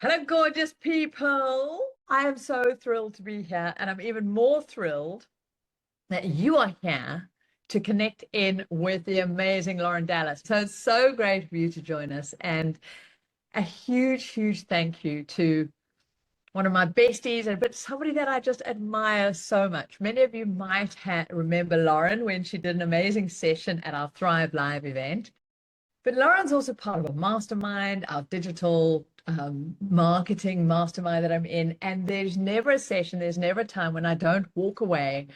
Hello, gorgeous people. I am so thrilled to be here, and I'm even more thrilled that you are here to connect in with the amazing Lauren Dallas. So it's so great for you to join us, and a huge, huge thank you to one of my besties, but somebody that I just admire so much. Many of you might remember Lauren when she did an amazing session at our Thrive Live event. But Lauren's also part of a mastermind, our digital marketing mastermind that I'm in. And there's never a session, there's never a time when I don't walk away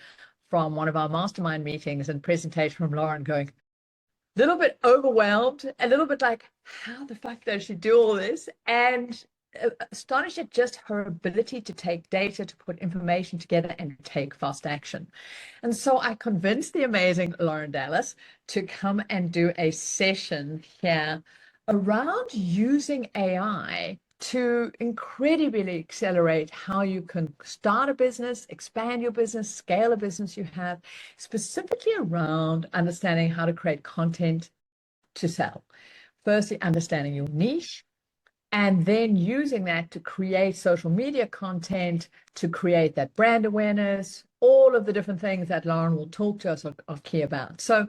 from one of our mastermind meetings and presentation from Lauren going a little bit overwhelmed, a little bit like, how the fuck does she do all this? And astonished at just her ability to take data, to put information together and take fast action. And so I convinced the amazing Lauren Dallas to come and do a session here around using AI to incredibly accelerate how you can start a business, expand your business, scale a business you have, specifically around understanding how to create content to sell. Firstly, understanding your niche, and then using that to create social media content, to create that brand awareness, all of the different things that Lauren will talk to us of key about. So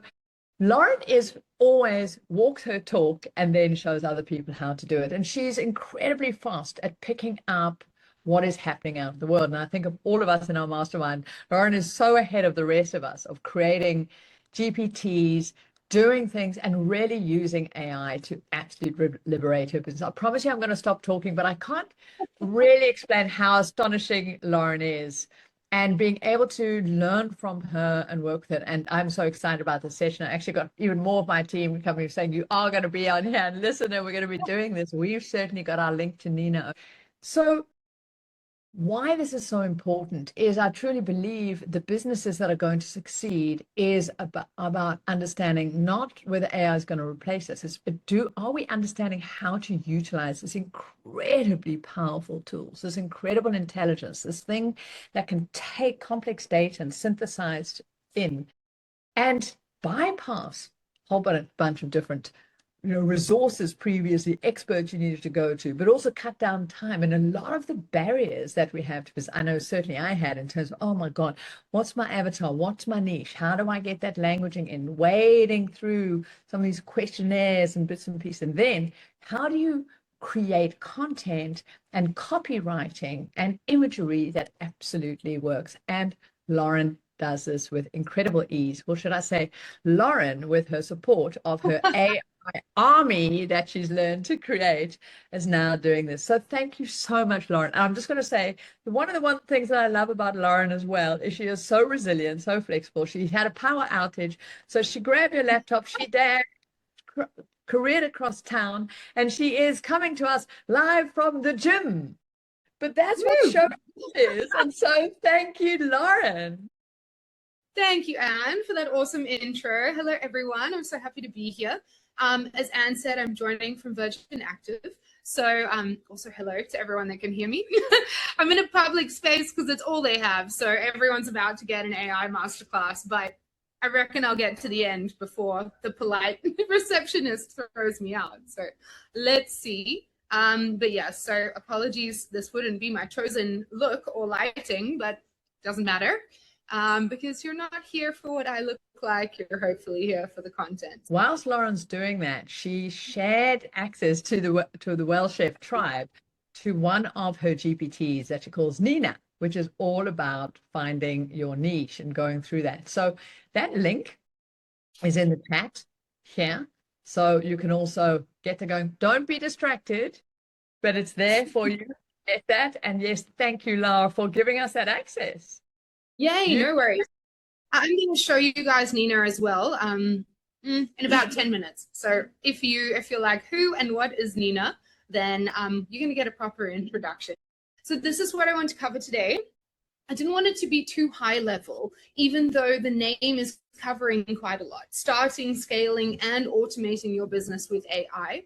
Lauren is always walks her talk and then shows other people how to do it. And she's incredibly fast at picking up what is happening out in the world. And I think of all of us in our mastermind, Lauren is so ahead of the rest of us of creating GPTs, doing things and really using AI to absolutely liberate her business. I promise you I'm going to stop talking, but I can't really explain how astonishing Lauren is and being able to learn from her and work with it. And I'm so excited about this session. I actually got even more of my team coming saying, you are going to be on here and listen, and we're going to be doing this. We've certainly got our link to Nina. So why this is so important is I truly believe the businesses that are going to succeed is about understanding not whether AI is going to replace us, but are we understanding how to utilize this incredibly powerful tools, this incredible intelligence, this thing that can take complex data and synthesize in and bypass a whole bunch of different resources previously, experts you needed to go to, but also cut down time. And a lot of the barriers that we have, because I know certainly I had in terms of, oh my God, what's my avatar? What's my niche? How do I get that languaging in? Wading through some of these questionnaires and bits and pieces. And then how do you create content and copywriting and imagery that absolutely works? And Lauren does this with incredible ease. Well, should I say, Lauren, with her support of her AI army that she's learned to create, is now doing this. So thank you so much, Lauren. And I'm just going to say, one of the things that I love about Lauren as well is she is so resilient, so flexible. She had a power outage, so she grabbed her laptop, she dashed, careered across town, and she is coming to us live from the gym. But that's what show is. And so thank you, Lauren. Thank you, Anne, for that awesome intro. Hello, everyone. I'm so happy to be here. As Anne said, I'm joining from Virgin Active. So also hello to everyone that can hear me. I'm in a public space because it's all they have. So everyone's about to get an AI masterclass, but I reckon I'll get to the end before the polite receptionist throws me out. So let's see. But yeah, so apologies. This wouldn't be my chosen look or lighting, but it doesn't matter. Because you're not here for what I look like, you're hopefully here for the content. Whilst Lauren's doing that, she shared access to the Well Chef tribe to one of her GPTs that she calls Nina, which is all about finding your niche and going through that. So that link is in the chat here. So you can also get to going. Don't be distracted, but it's there for you. Get that. And yes, thank you, Laura, for giving us that access. Yay, no worries. I'm going to show you guys Nina as well in about 10 minutes. So if you're like, who and what is Nina, then you're going to get a proper introduction. So this is what I want to cover today. I didn't want it to be too high level, even though the name is covering quite a lot, starting, scaling, and automating your business with AI.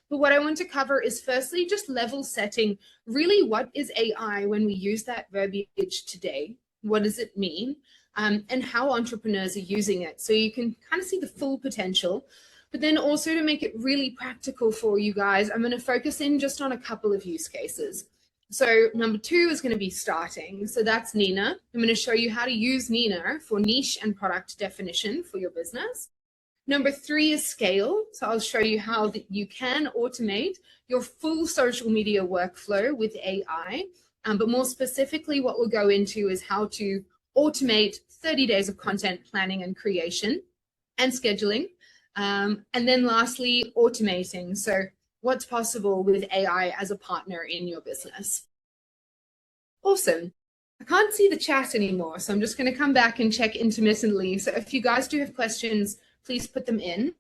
But what I want to cover is firstly, just level setting, really what is AI when we use that verbiage today? What does it mean? And how entrepreneurs are using it. So you can kind of see the full potential. But then also to make it really practical for you guys, I'm going to focus in just on a couple of use cases. So number 2 is going to be starting. So that's Nina. I'm going to show you how to use Nina for niche and product definition for your business. Number 3 is scale. So I'll show you how you can automate your full social media workflow with AI. But more specifically, what we'll go into is how to automate 30 days of content planning and creation and scheduling. And then lastly, automating. So what's possible with AI as a partner in your business. Awesome. I can't see the chat anymore, so I'm just going to come back and check intermittently. So if you guys do have questions, please put them in.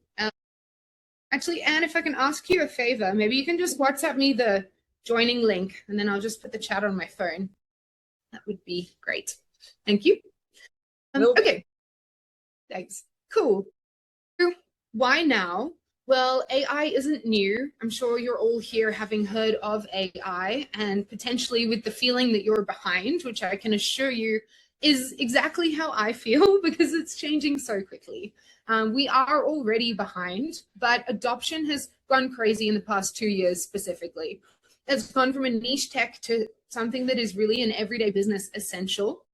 Actually, Anne, if I can ask you a favor, maybe you can just WhatsApp me the joining link, and then I'll just put the chat on my phone. That would be great. Thank you. Okay. Thanks. Cool. Why now? Well, AI isn't new. I'm sure you're all here having heard of AI and potentially with the feeling that you're behind, which I can assure you is exactly how I feel because it's changing so quickly. We are already behind, but adoption has gone crazy in the past 2 years specifically. It's gone from a niche tech to something that is really an everyday business essential.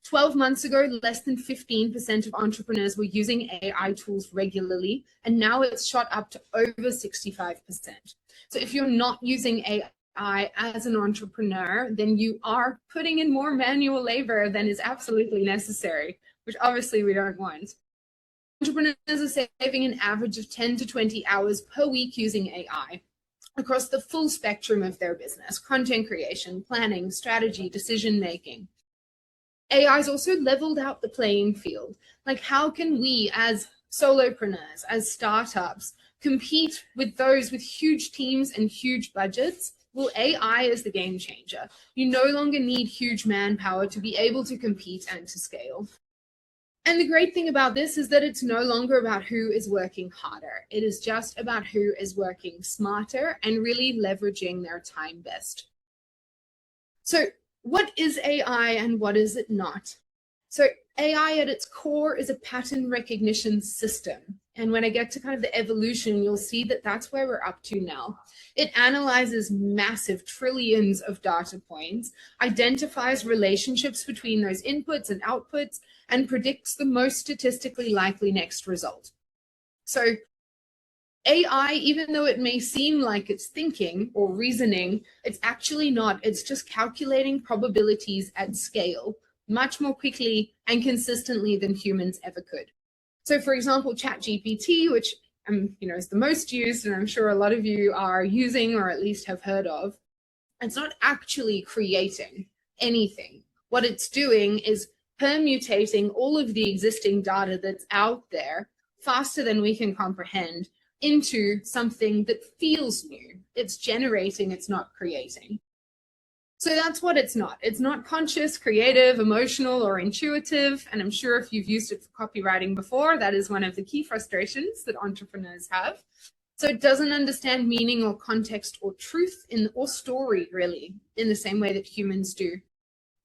12 months ago, less than 15% of entrepreneurs were using AI tools regularly, and now it's shot up to over 65%. So if you're not using AI as an entrepreneur, then you are putting in more manual labor than is absolutely necessary, which obviously we don't want. Entrepreneurs are saving an average of 10 to 20 hours per week using AI across the full spectrum of their business: content creation, planning, strategy, decision-making. AI's also leveled out the playing field. Like, how can we as solopreneurs, as startups, compete with those with huge teams and huge budgets? Well, AI is the game changer. You no longer need huge manpower to be able to compete and to scale. And the great thing about this is that it's no longer about who is working harder. It is just about who is working smarter and really leveraging their time best. So what is AI and what is it not? So AI at its core is a pattern recognition system. And when I get to kind of the evolution, you'll see that that's where we're up to now. It analyzes massive trillions of data points, identifies relationships between those inputs and outputs, and predicts the most statistically likely next result. So AI, even though it may seem like it's thinking or reasoning, it's actually not. It's just calculating probabilities at scale much more quickly and consistently than humans ever could. So for example, ChatGPT, which is the most used, and I'm sure a lot of you are using or at least have heard of, it's not actually creating anything. What it's doing is permutating all of the existing data that's out there faster than we can comprehend into something that feels new. It's generating, it's not creating. So that's what it's not. It's not conscious, creative, emotional, or intuitive. And I'm sure if you've used it for copywriting before, that is one of the key frustrations that entrepreneurs have. So it doesn't understand meaning or context or truth or story, really, in the same way that humans do. It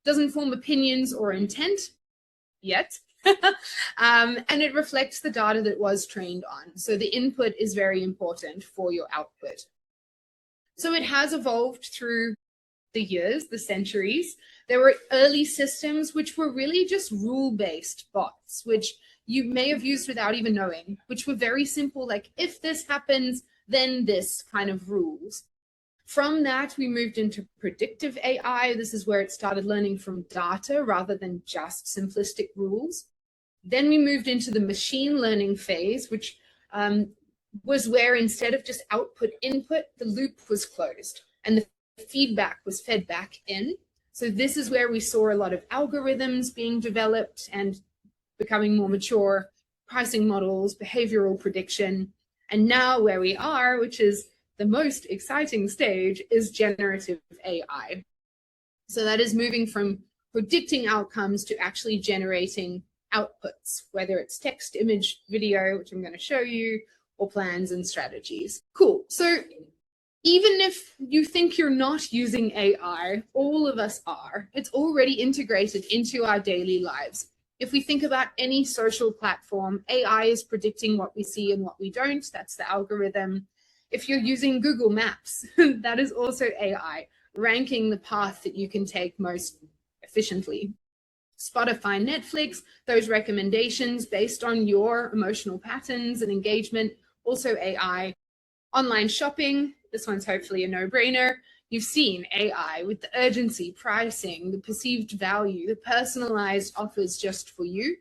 doesn't form opinions or intent yet. And it reflects the data that was trained on. So the input is very important for your output. So it has evolved through the years, the centuries. There were early systems which were really just rule-based bots, which you may have used without even knowing, which were very simple, like if this happens, then this kind of rules. From that, we moved into predictive AI. This is where it started learning from data rather than just simplistic rules. Then we moved into the machine learning phase, which was where instead of just output input, the loop was closed and the feedback was fed back in. So this is where we saw a lot of algorithms being developed and becoming more mature, pricing models, behavioral prediction. And now where we are, which is the most exciting stage, is generative AI. So that is moving from predicting outcomes to actually generating outputs, whether it's text, image, video, which I'm going to show you, or plans and strategies. Cool. So even if you think you're not using AI, all of us are. It's already integrated into our daily lives. If we think about any social platform, AI is predicting what we see and what we don't. That's the algorithm. If you're using Google Maps, that is also AI, ranking the path that you can take most efficiently. Spotify, Netflix, those recommendations based on your emotional patterns and engagement, also AI. Online shopping, this one's hopefully a no-brainer. You've seen AI with the urgency, pricing, the perceived value, the personalized offers just for you.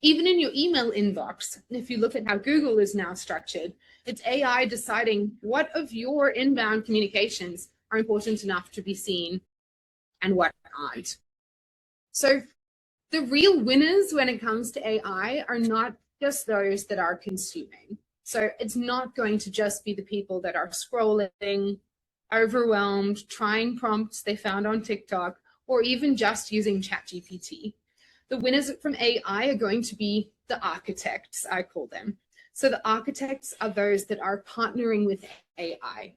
Even in your email inbox, if you look at how Google is now structured, it's AI deciding what of your inbound communications are important enough to be seen and what aren't. So the real winners when it comes to AI are not just those that are consuming. So it's not going to just be the people that are scrolling, overwhelmed, trying prompts they found on TikTok, or even just using ChatGPT. The winners from AI are going to be the architects, I call them. So the architects are those that are partnering with AI,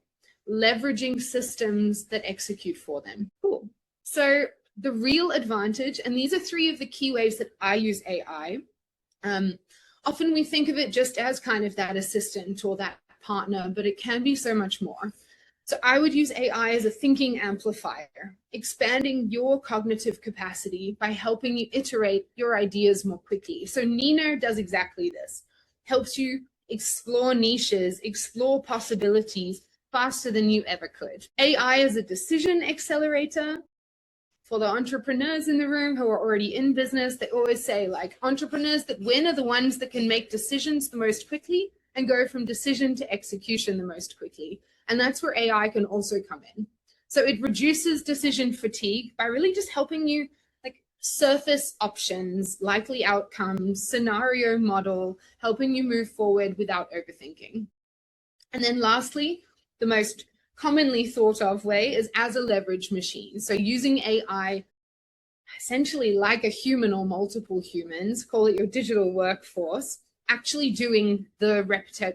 leveraging systems that execute for them. Cool. So the real advantage, and these are three of the key ways that I use AI. Often we think of it just as kind of that assistant or that partner, but it can be so much more. So I would use AI as a thinking amplifier, expanding your cognitive capacity by helping you iterate your ideas more quickly. So Nino does exactly this, helps you explore niches, explore possibilities faster than you ever could. AI is a decision accelerator. For the entrepreneurs in the room who are already in business, they always say, like, entrepreneurs that win are the ones that can make decisions the most quickly and go from decision to execution the most quickly. And that's where AI can also come in. So it reduces decision fatigue by really just helping you like surface options, likely outcomes, scenario model, helping you move forward without overthinking. And then lastly, the most commonly thought of way is as a leverage machine. So using AI essentially like a human or multiple humans, call it your digital workforce, actually doing the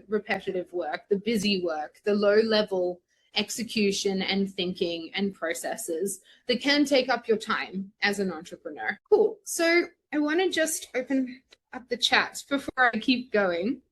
repetitive work, the busy work, the low level execution and thinking and processes that can take up your time as an entrepreneur. Cool. So I want to just open up the chat before I keep going.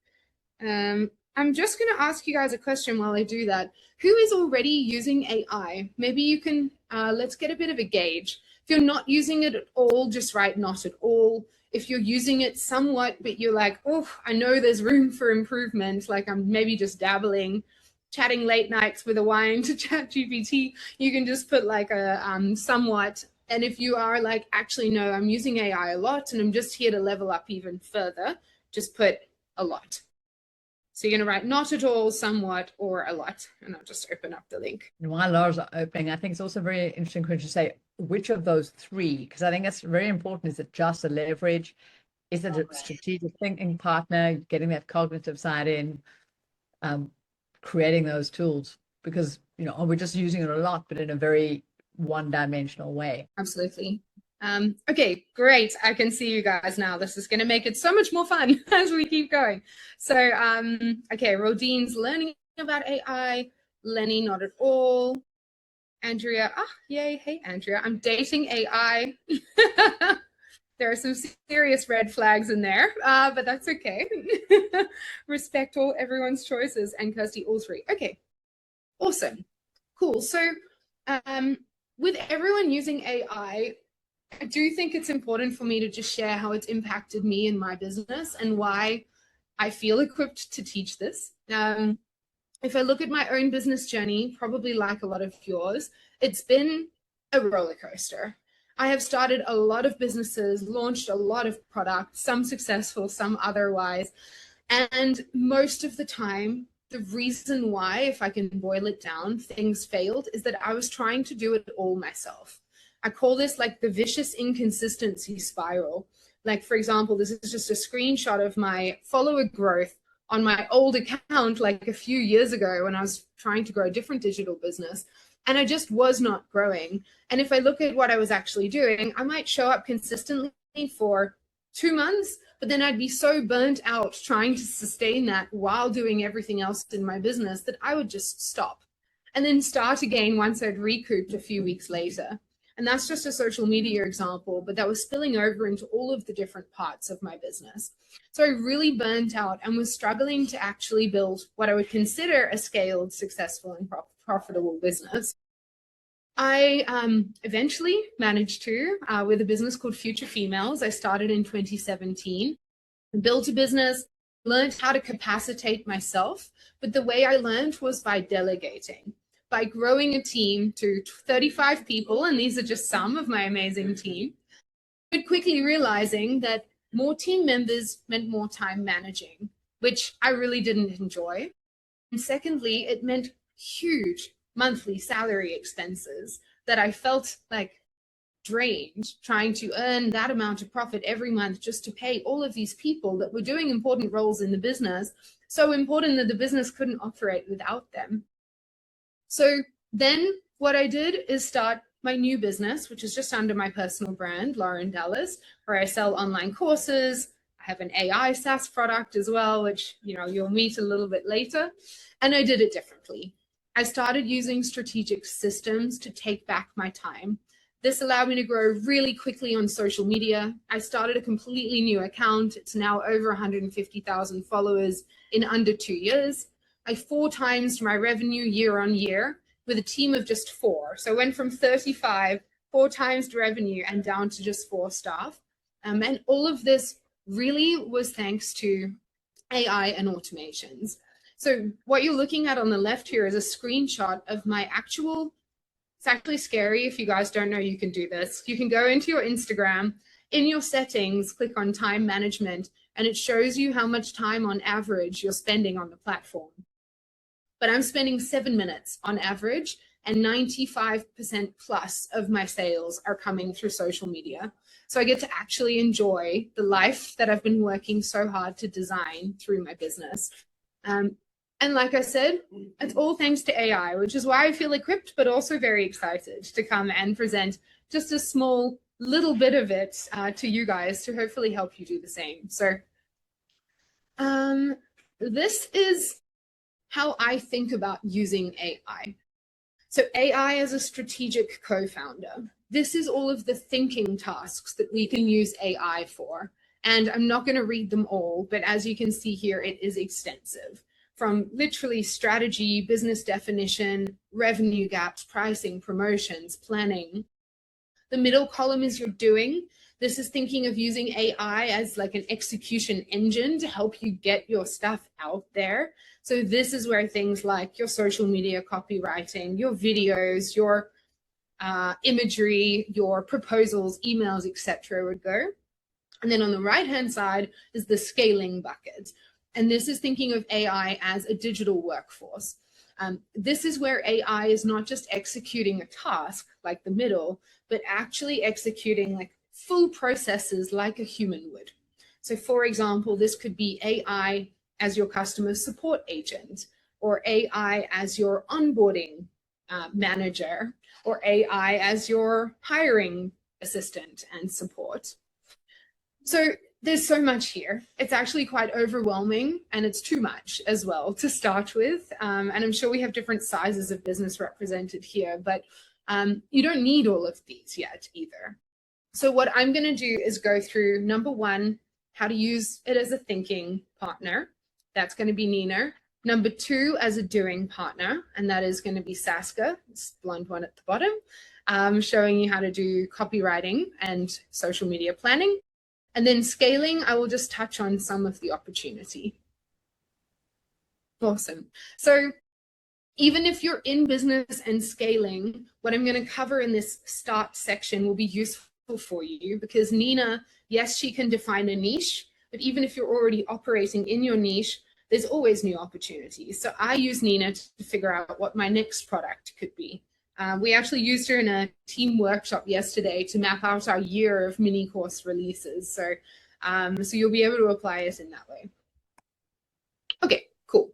I'm just going to ask you guys a question while I do that. Who is already using AI? Maybe you can, let's get a bit of a gauge. If you're not using it at all, just write not at all. If you're using it somewhat, but you're like, oh, I know there's room for improvement, like I'm maybe just dabbling, chatting late nights with a wine to ChatGPT, you can just put like a somewhat. And if you are like, actually, no, I'm using AI a lot and I'm just here to level up even further, just put a lot. So you're going to write not at all, somewhat, or a lot. And I'll just open up the link. And while Laura's opening, I think it's also very interesting to say which of those three, because I think that's very important. Is it just a leverage? Is it a strategic thinking partner, getting that cognitive side in, creating those tools? Because, you know, we're just using it a lot, but in a very one-dimensional way. Absolutely. Okay, great. I can see you guys now. This is going to make it so much more fun as we keep going. So, okay, Rodine's learning about AI. Lenny, not at all. Andrea, yay. Hey, Andrea, I'm dating AI. There are some serious red flags in there, but that's okay. Respect everyone's choices. And Kirsty, all three. Okay, awesome. Cool. So with everyone using AI, I do think it's important for me to just share how it's impacted me in my business and why I feel equipped to teach this. If I look at my own business journey, probably like a lot of yours, it's been a roller coaster. I have started a lot of businesses, launched a lot of products, some successful, some otherwise. And most of the time, the reason why, if I can boil it down, things failed is that I was trying to do it all myself. I call this like the vicious inconsistency spiral. Like, for example, this is just a screenshot of my follower growth on my old account like a few years ago when I was trying to grow a different digital business. And I just was not growing. And if I look at what I was actually doing, I might show up consistently for 2 months, but then I'd be so burnt out trying to sustain that while doing everything else in my business that I would just stop and then start again once I'd recouped a few weeks later. And that's just a social media example, but that was spilling over into all of the different parts of my business. So I really burnt out and was struggling to actually build what I would consider a scaled, successful, and profitable business. I eventually managed to, with a business called Future Females. I started in 2017, built a business, learned how to capacitate myself. But the way I learned was by delegating, by growing a team to 35 people. And these are just some of my amazing team, but quickly realizing that more team members meant more time managing, which I really didn't enjoy. And secondly, it meant huge monthly salary expenses that I felt like drained trying to earn that amount of profit every month just to pay all of these people that were doing important roles in the business, so important that the business couldn't operate without them. So then what I did is start my new business, which is just under my personal brand, Lauren Dallas, where I sell online courses. I have an AI SaaS product as well, which you'll meet a little bit later. And I did it differently. I started using strategic systems to take back my time. This allowed me to grow really quickly on social media. I started a completely new account. It's now over 150,000 followers in under 2 years. I 4 times my revenue year on year with a team of just 4. So I went from 35, 4 times the revenue, and down to just 4 staff. And all of this really was thanks to AI and automations. So what you're looking at on the left here is a screenshot of my actual, it's actually scary. If you guys don't know, you can do this. You can go into your Instagram, in your settings, click on time management, and it shows you how much time on average you're spending on the platform. But I'm spending 7 minutes on average, and 95% plus of my sales are coming through social media. So I get to actually enjoy the life that I've been working so hard to design through my business. And like I said, it's all thanks to AI, which is why I feel equipped, but also very excited to come and present just a small little bit of it to you guys to hopefully help you do the same. So this is how I think about using AI. So AI as a strategic co-founder. This is all of the thinking tasks that we can use AI for. And I'm not going to read them all, but as you can see here, it is extensive. From literally strategy, business definition, revenue gaps, pricing, promotions, planning. The middle column is your doing. This is thinking of using AI as like an execution engine to help you get your stuff out there. So this is where things like your social media copywriting, your videos, your imagery, your proposals, emails, etc. would go. And then on the right-hand side is the scaling bucket. And this is thinking of AI as a digital workforce. This is where AI is not just executing a task like the middle, but actually executing like full processes like a human would. So for example, this could be AI as your customer support agent, or AI as your onboarding manager, or AI as your hiring assistant and support. So there's so much here. It's actually quite overwhelming, and it's too much as well to start with. And I'm sure we have different sizes of business represented here, but you don't need all of these yet either. So what I'm going to do is go through, number 1, how to use it as a thinking partner. That's going to be Nina. Number 2, as a doing partner, and that is going to be SASCA, this blonde one at the bottom, showing you how to do copywriting and social media planning. And then scaling, I will just touch on some of the opportunity. Awesome. So even if you're in business and scaling, what I'm going to cover in this start section will be useful for you, because Nina, yes, she can define a niche, but even if you're already operating in your niche, there's always new opportunities. So I use Nina to figure out what my next product could be. We actually used her in a team workshop yesterday to map out our year of mini course releases. So you'll be able to apply it in that way. Okay, cool.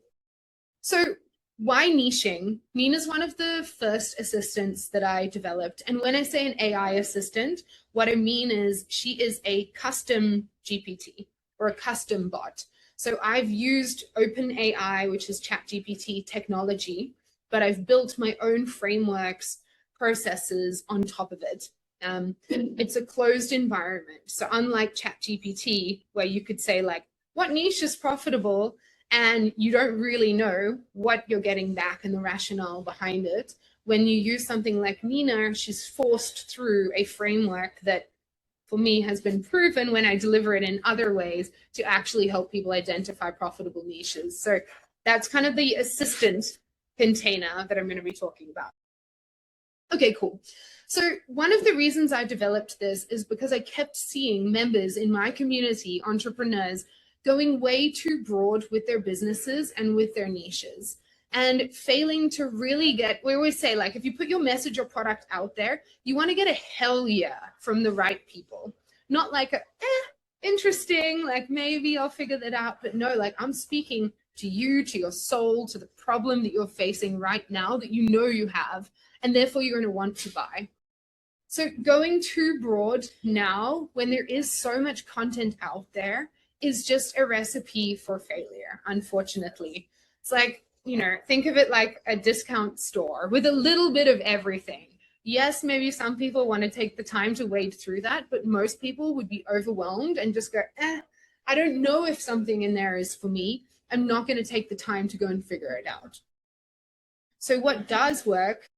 So why niching? Nina's one of the first assistants that I developed. And when I say an AI assistant, what I mean is she is a custom GPT or a custom bot. So I've used OpenAI, which is ChatGPT technology, but I've built my own frameworks, processes on top of it. It's a closed environment. So unlike ChatGPT, where you could say like, what niche is profitable? And you don't really know what you're getting back and the rationale behind it. When you use something like Nina, she's forced through a framework that for me has been proven when I deliver it in other ways to actually help people identify profitable niches. So that's kind of the assistant container that I'm going to be talking about. Okay, cool. So one of the reasons I developed this is because I kept seeing members in my community, entrepreneurs, going way too broad with their businesses and with their niches, and failing to really get, we always say, like, if you put your message or product out there, you want to get a hell yeah from the right people. Not like a, interesting, like maybe I'll figure that out, but no, like I'm speaking to you, to your soul, to the problem that you're facing right now that you know you have, and therefore you're going to want to buy. So going too broad now, when there is so much content out there, is just a recipe for failure, unfortunately. It's like, you know, think of it like a discount store with a little bit of everything. Yes, maybe some people want to take the time to wade through that, but most people would be overwhelmed and just go, I don't know if something in there is for me. I'm not going to take the time to go and figure it out. So what does work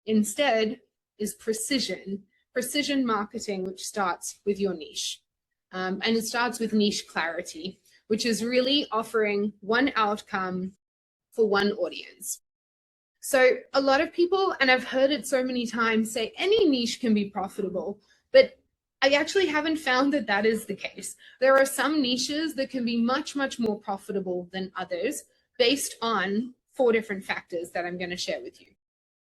instead is precision marketing, which starts with your niche. And it starts with niche clarity, which is really offering one outcome for one audience. So a lot of people, and I've heard it so many times, say any niche can be profitable, but I actually haven't found that that is the case. There are some niches that can be much, much more profitable than others based on 4 different factors that I'm going to share with you.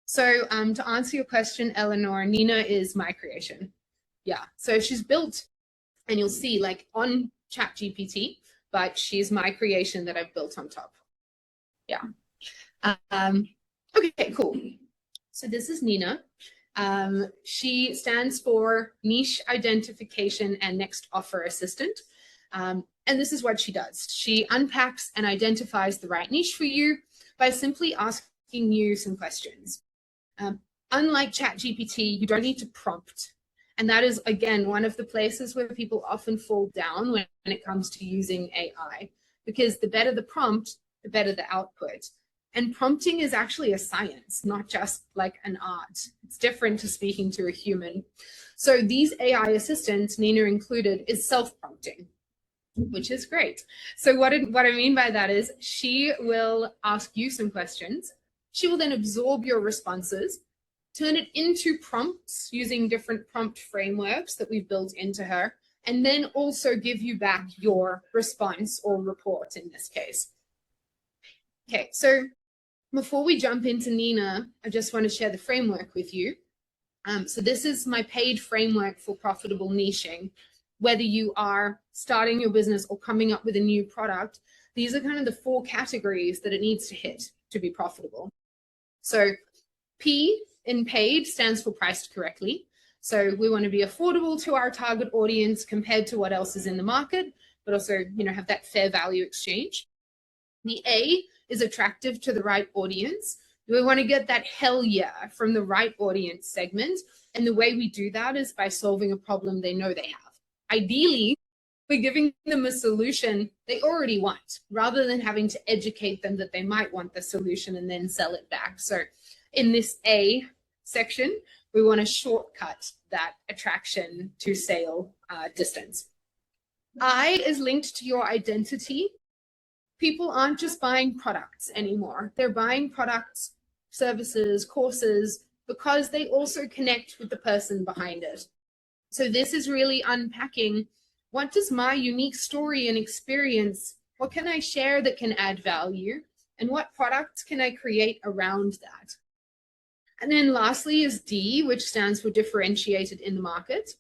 So to answer your question, Eleanor, Nina is my creation. Yeah, so she's built, and you'll see like on ChatGPT, but she's my creation that I've built on top. Yeah. Okay, cool. So this is Nina. She stands for Niche Identification and Next Offer Assistant. And this is what she does. She unpacks and identifies the right niche for you by simply asking you some questions. Unlike ChatGPT, you don't need to prompt. And that is, again, one of the places where people often fall down when it comes to using AI, because the better the prompt, the better the output. And prompting is actually a science, not just like an art. It's different to speaking to a human. So these AI assistants, Nina included, is self-prompting, which is great. So what I mean by that is she will ask you some questions. She will then absorb your responses, turn it into prompts using different prompt frameworks that we've built into her, and then also give you back your response or report in this case. Okay, so before we jump into Nina, I just want to share the framework with you. So this is my paid framework for profitable niching. Whether you are starting your business or coming up with a new product, these are kind of the 4 categories that it needs to hit to be profitable. So P in paid stands for priced correctly. So we want to be affordable to our target audience compared to what else is in the market, but also, you know, have that fair value exchange. The A is attractive to the right audience. We want to get that hell yeah from the right audience segment. And the way we do that is by solving a problem they know they have. Ideally, we're giving them a solution they already want, rather than having to educate them that they might want the solution and then sell it back. So in this A section, we want to shortcut that attraction to sale distance. I is linked to your identity. People aren't just buying products anymore. They're buying products, services, courses, because they also connect with the person behind it. So this is really unpacking, what does my unique story and experience, what can I share that can add value? And what products can I create around that? And then lastly is D, which stands for differentiated in the market.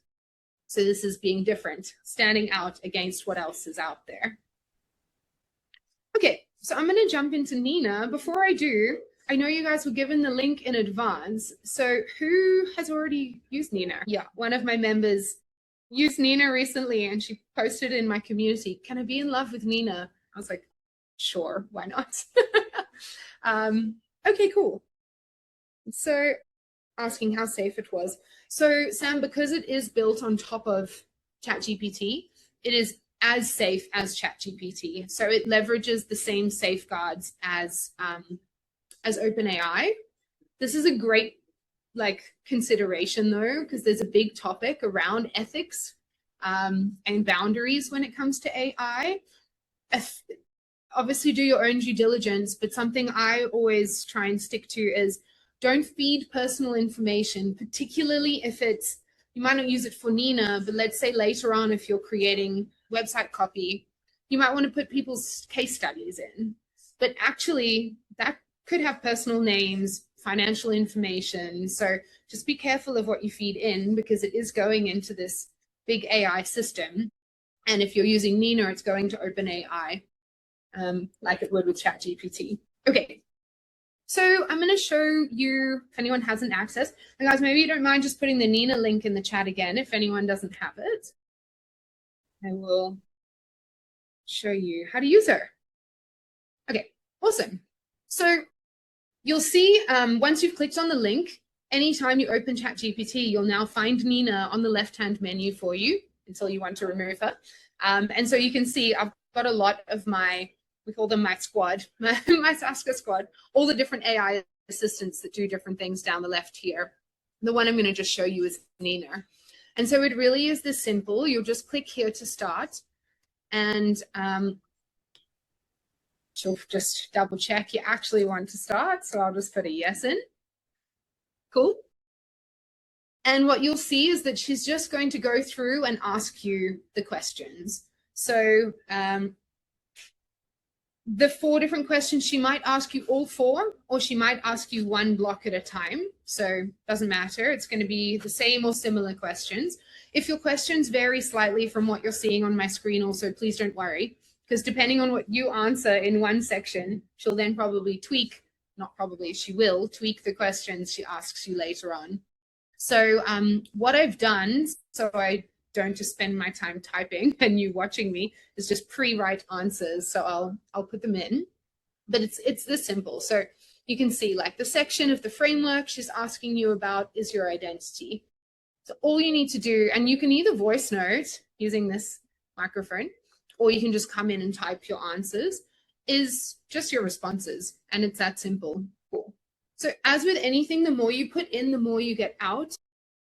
So this is being different, standing out against what else is out there. Okay, so I'm going to jump into Nina. Before I do, I know you guys were given the link in advance. So who has already used Nina? Yeah, one of my members used Nina recently and she posted in my community, can I be in love with Nina? I was like, sure, why not? Okay, cool. So asking how safe it was. So Sam, because it is built on top of ChatGPT, it is as safe as ChatGPT. So it leverages the same safeguards as OpenAI. This is a great consideration though, because there's a big topic around ethics and boundaries when it comes to AI. Obviously do your own due diligence, but something I always try and stick to is don't feed personal information, particularly if it's, you might not use it for Nina, but let's say later on if you're creating website copy, you might want to put people's case studies in. But actually that could have personal names, financial information. So just be careful of what you feed in, because it is going into this big AI system. And if you're using Nina, it's going to OpenAI, like it would with ChatGPT. Okay, so I'm going to show you, if anyone hasn't access, and guys, maybe you don't mind just putting the Nina link in the chat again if anyone doesn't have it. I will show you how to use her. Okay, awesome. So you'll see once you've clicked on the link, anytime you open ChatGPT, you'll now find Nina on the left-hand menu for you until you want to remove her. And so you can see I've got a lot of my, we call them my squad, my SASCA squad, all the different AI assistants that do different things down the left here. The one I'm going to just show you is Nina. And so it really is this simple. You'll just click here to start, and she'll just double check you actually want to start. So I'll just put a yes in. Cool. And what you'll see is that she's just going to go through and ask you the questions. So the 4 different questions, she might ask you all 4, or she might ask you one block at a time. So doesn't matter. It's going to be the same or similar questions. If your questions vary slightly from what you're seeing on my screen also, please don't worry, because depending on what you answer in one section, she'll then probably tweak, not probably, she will tweak the questions she asks you later on. So what I've done, so I don't just spend my time typing and you watching me, is just pre-write answers. So I'll put them in, but it's this simple. So you can see like the section of the framework she's asking you about is your identity. So all you need to do, and you can either voice note using this microphone, or you can just come in and type your answers, is just your responses. And it's that simple. Cool. So as with anything, the more you put in, the more you get out.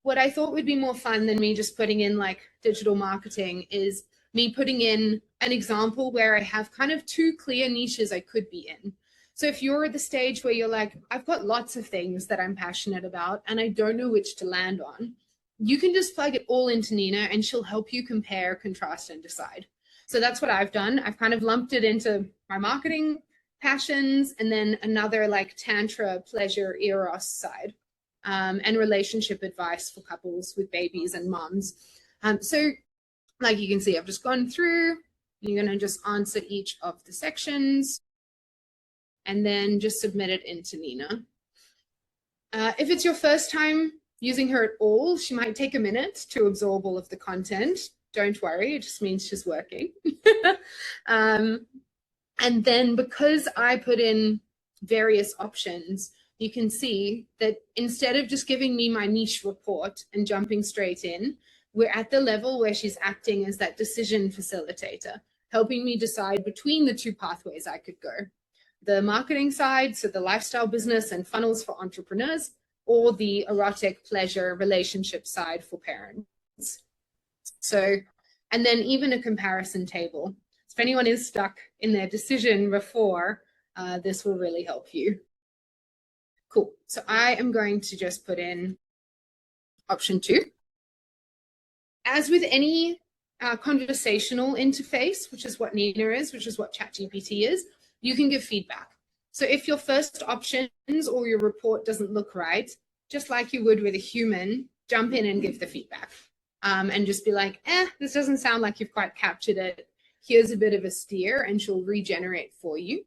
What I thought would be more fun than me just putting in like digital marketing is me putting in an example where I have kind of 2 clear niches I could be in. So if you're at the stage where you're like, I've got lots of things that I'm passionate about and I don't know which to land on, you can just plug it all into Nina and she'll help you compare, contrast, and decide. So that's what I've done. I've kind of lumped it into my marketing passions and then another like tantra, pleasure, eros side. And relationship advice for couples with babies and moms. So like you can see, I've just gone through, you're going to just answer each of the sections and then just submit it into Nina. If it's your first time using her at all, she might take a minute to absorb all of the content. Don't worry, it just means she's working. And then because I put in various options, you can see that instead of just giving me my niche report and jumping straight in, we're at the level where she's acting as that decision facilitator, helping me decide between the 2 pathways I could go. The marketing side, so the lifestyle business and funnels for entrepreneurs, or the erotic pleasure relationship side for parents. So, and then even a comparison table. So if anyone is stuck in their decision before, this will really help you. Cool. So I am going to just put in option 2. As with any conversational interface, which is what Nina is, which is what ChatGPT is, you can give feedback. So if your first options or your report doesn't look right, just like you would with a human, jump in and give the feedback and just be like, this doesn't sound like you've quite captured it. Here's a bit of a steer, and she'll regenerate for you.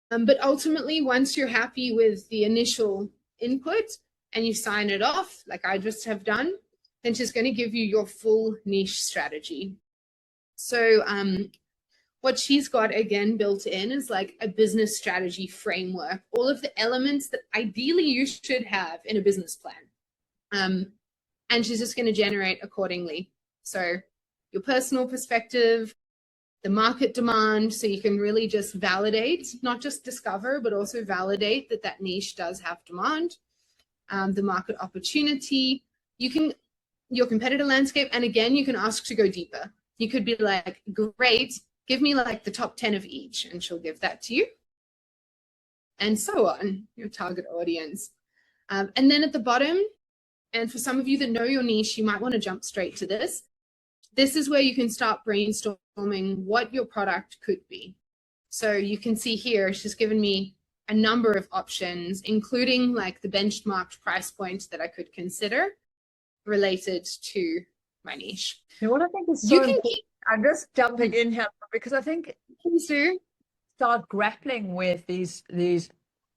But ultimately, once you're happy with the initial input and you sign it off, like I just have done, then she's going to give you your full niche strategy. So what she's got again built in is like a business strategy framework, all of the elements that ideally you should have in a business plan. And she's just going to generate accordingly. So your personal perspective, the market demand, so you can really just validate, not just discover, but also validate that that niche does have demand. The market opportunity, your competitor landscape, and again, you can ask to go deeper. You could be like, great, give me like the top 10 of each, and she'll give that to you. And so on, your target audience. And then at the bottom, and for some of you that know your niche, you might want to jump straight to this. This is where you can start brainstorming what your product could be. So you can see here, she's given me a number of options, including like the benchmarked price point that I could consider related to my niche. And what I think is so important, I'm just jumping in here because I think start grappling with these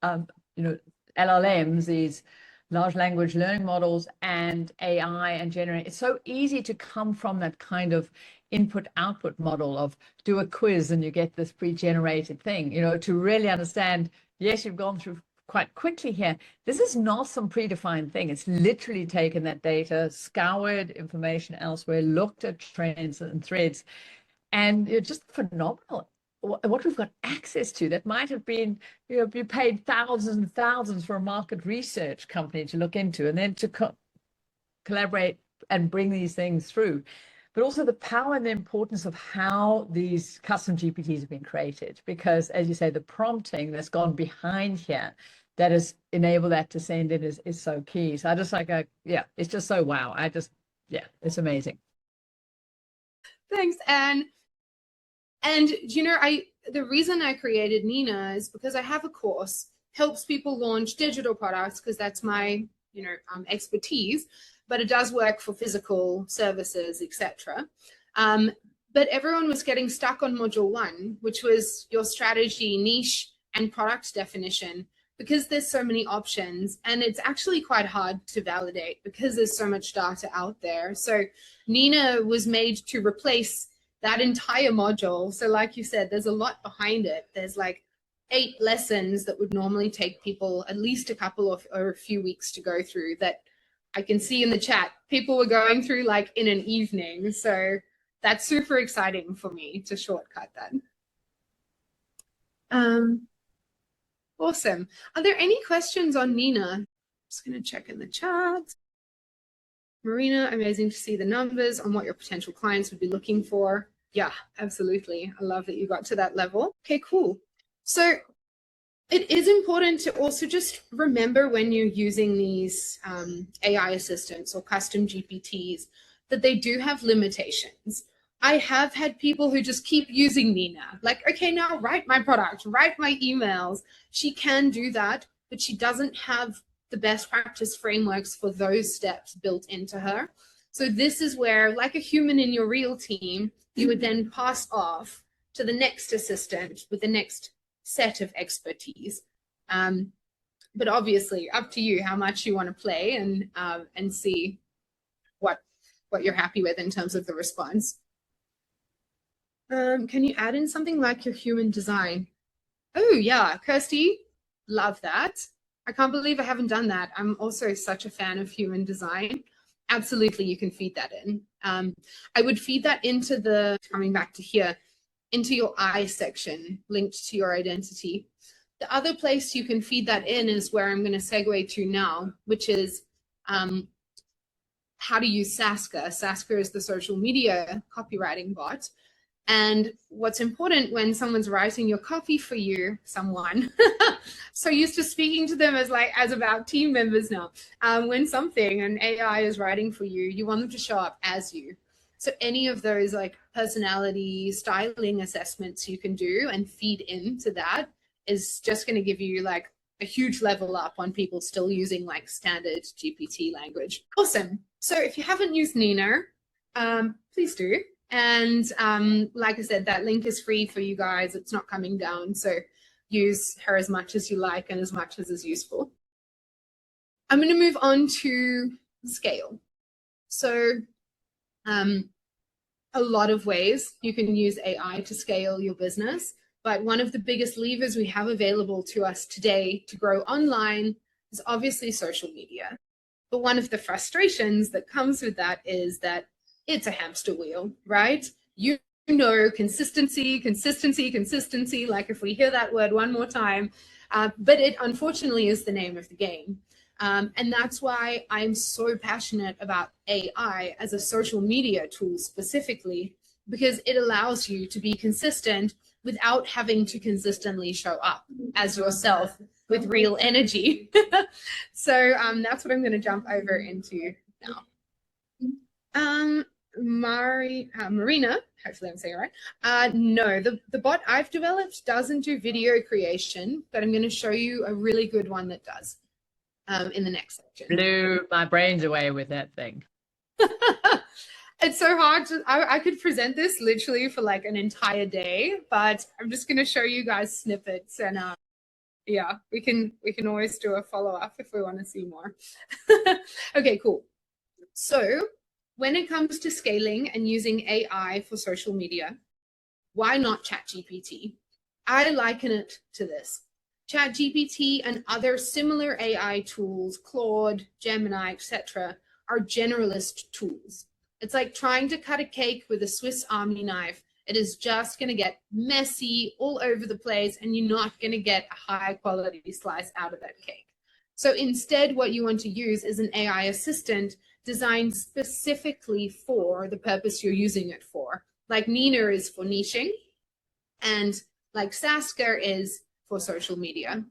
LLMs, these large language learning models, and AI and generate. It's so easy to come from that kind of input output model of do a quiz and you get this pre-generated thing, to really understand, yes, you've gone through quite quickly here. This is not some predefined thing. It's literally taken that data, scoured information elsewhere, looked at trends and threads, and it's just phenomenal what we've got access to. That might have been, you paid thousands and thousands for a market research company to look into, and then to collaborate and bring these things through. But also the power and the importance of how these custom GPTs have been created, because as you say, the prompting that's gone behind here that has enabled that to send in is so key. So I just it's just so wow. It's amazing. Thanks, Anne. And the reason I created Nina is because I have a course, helps people launch digital products, because that's my expertise, but it does work for physical services, etc. But everyone was getting stuck on module 1, which was your strategy, niche, and product definition, because there's so many options, and it's actually quite hard to validate because there's so much data out there. So Nina was made to replace that entire module. So like you said, there's a lot behind it. There's like 8 lessons that would normally take people at least a couple of or a few weeks to go through, that I can see in the chat people were going through like in an evening. So that's super exciting for me to shortcut that. Awesome. Are there any questions on Nina? I'm just going to check in the chat. Marina, amazing to see the numbers on what your potential clients would be looking for. Yeah, absolutely. I love that you got to that level. Okay, cool. So it is important to also just remember when you're using these AI assistants or custom GPTs that they do have limitations. I have had people who just keep using Nina, like, okay, now write my product, write my emails. She can do that, but she doesn't have the best practice frameworks for those steps built into her. So this is where, like a human in your real team, you would then pass off to the next assistant with the next set of expertise. But obviously up to you how much you want to play and see what you're happy with in terms of the response. Can you add in something like your human design? Oh yeah, Kirsty, love that. I can't believe I haven't done that. I'm also such a fan of human design. Absolutely, you can feed that in. I would feed that into the, coming back to here, into your I section linked to your identity. The other place you can feed that in is where I'm going to segue to now, which is how to use SASCA. SASCA is the social media copywriting bot. And what's important when someone's writing your copy for you, someone, so used to speaking to them as about team members now, when an AI is writing for you, you want them to show up as you. So any of those like personality styling assessments you can do and feed into that is just going to give you like a huge level up on people still using like standard GPT language. Awesome. So if you haven't used Nina, please do. And like I said, that link is free for you guys. It's not coming down. So use her as much as you like and as much as is useful. I'm going to move on to scale. So a lot of ways you can use AI to scale your business, but one of the biggest levers we have available to us today to grow online is obviously social media. But one of the frustrations that comes with that is that it's a hamster wheel, right? You know, consistency, consistency, consistency, like if we hear that word one more time, but it unfortunately is the name of the game. And that's why I'm so passionate about AI as a social media tool specifically, because it allows you to be consistent without having to consistently show up as yourself with real energy. So that's what I'm going to jump over into now. Marina, hopefully I'm saying it right. No, the bot I've developed doesn't do video creation, but I'm going to show you a really good one that does in the next section. Blew my brains away with that thing. It's so hard to, I could present this literally for like an entire day, but I'm just going to show you guys snippets, and yeah, we can always do a follow-up if we want to see more. Okay, cool. So when it comes to scaling and using AI for social media, why not ChatGPT? I liken it to this. ChatGPT and other similar AI tools, Claude, Gemini, etc., are generalist tools. It's like trying to cut a cake with a Swiss Army knife. It is just going to get messy all over the place, and you're not going to get a high quality slice out of that cake. So instead, what you want to use is an AI assistant designed specifically for the purpose you're using it for. Like Nina is for niching, and like SASCA is for social media.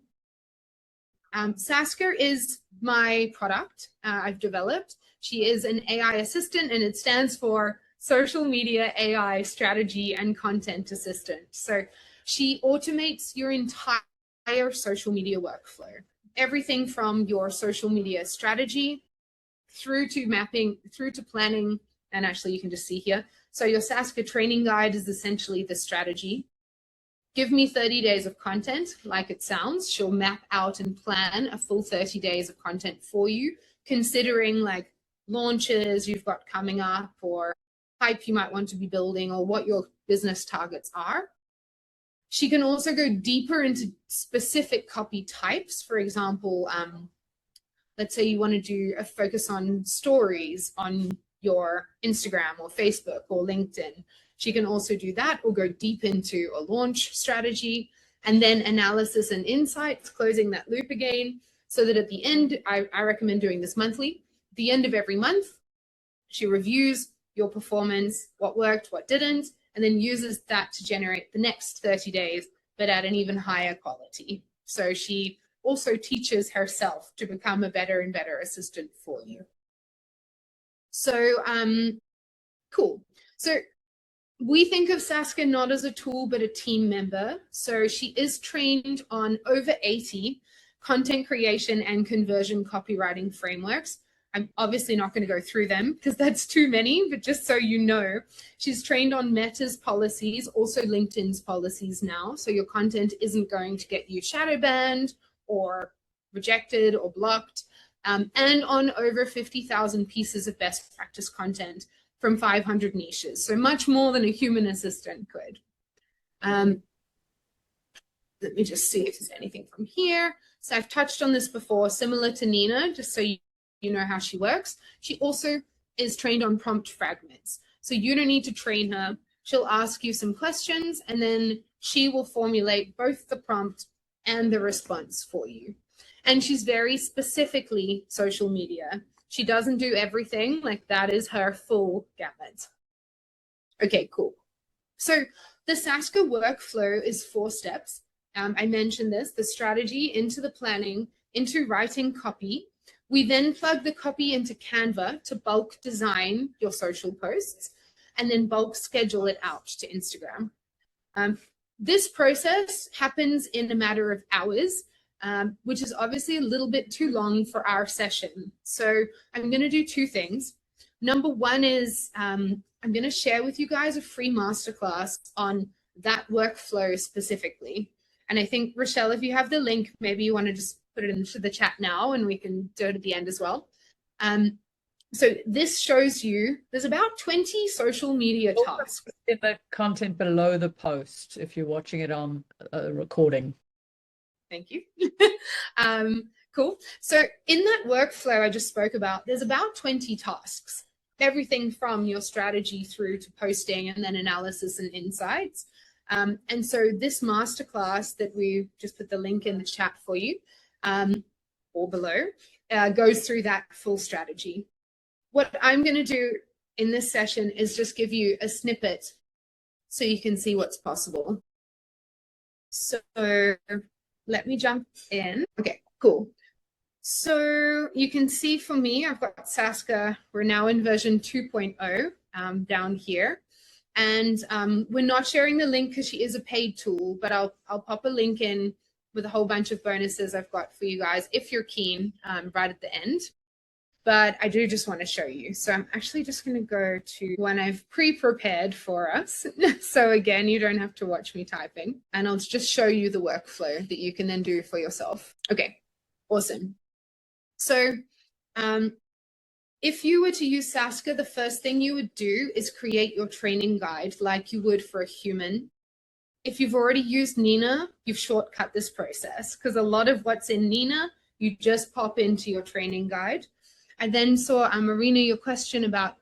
SASCA is my product I've developed. She is an AI assistant, and it stands for Social Media AI Strategy and Content Assistant. So she automates your entire social media workflow. Everything from your social media strategy through to mapping, through to planning, and actually you can just see here. So your SASCA training guide is essentially the strategy. Give me 30 days of content, like it sounds. She'll map out and plan a full 30 days of content for you, considering like launches you've got coming up, or hype you might want to be building, or what your business targets are. She can also go deeper into specific copy types. For example, let's say you want to do a focus on stories on your Instagram or Facebook or LinkedIn. She can also do that, or go deep into a launch strategy, and then analysis and insights, closing that loop again, so that at the end, I recommend doing this monthly. At the end of every month, she reviews your performance, what worked, what didn't, and then uses that to generate the next 30 days, but at an even higher quality. So she also teaches herself to become a better and better assistant for you. So cool. So we think of SASCA not as a tool, but a team member. So she is trained on over 80 content creation and conversion copywriting frameworks. I'm obviously not going to go through them because that's too many, but just so you know, she's trained on Meta's policies, also LinkedIn's policies now. So your content isn't going to get you shadow banned or rejected or blocked, and on over 50,000 pieces of best practice content from 500 niches. So much more than a human assistant could. Let me just see if there's anything from here. So I've touched on this before, similar to Nina, just so you know how she works. She also is trained on prompt fragments. So you don't need to train her. She'll ask you some questions, and then she will formulate both the prompt and the response for you. And she's very specifically social media. She doesn't do everything, like that is her full gamut. Okay, cool. So the SASCA workflow is 4 steps. I mentioned this, the strategy into the planning, into writing copy. We then plug the copy into Canva to bulk design your social posts, and then bulk schedule it out to Instagram. This process happens in a matter of hours, which is obviously a little bit too long for our session. So I'm going to do 2 things. Number 1 is I'm going to share with you guys a free masterclass on that workflow specifically. And I think, Rochelle, if you have the link, maybe you want to just put it into the chat now and we can do it at the end as well. So this shows you there's about 20 social media tasks. In the content below the post, if you're watching it on a recording. Thank you. Cool. So in that workflow I just spoke about, there's about 20 tasks, everything from your strategy through to posting and then analysis and insights. And so this masterclass that we just put the link in the chat for you, or below, goes through that full strategy. What I'm going to do in this session is just give you a snippet so you can see what's possible. So let me jump in. Okay, cool. So you can see for me, I've got SASCA. We're now in version 2.0 down here. And we're not sharing the link because she is a paid tool, but I'll pop a link in with a whole bunch of bonuses I've got for you guys if you're keen right at the end. But I do just want to show you. So I'm actually just going to go to one I've pre-prepared for us. So again, you don't have to watch me typing. And I'll just show you the workflow that you can then do for yourself. Okay, awesome. So if you were to use SASCA, the first thing you would do is create your training guide like you would for a human. If you've already used Nina, you've shortcut this process because a lot of what's in Nina, you just pop into your training guide. I then saw, Marina, your question about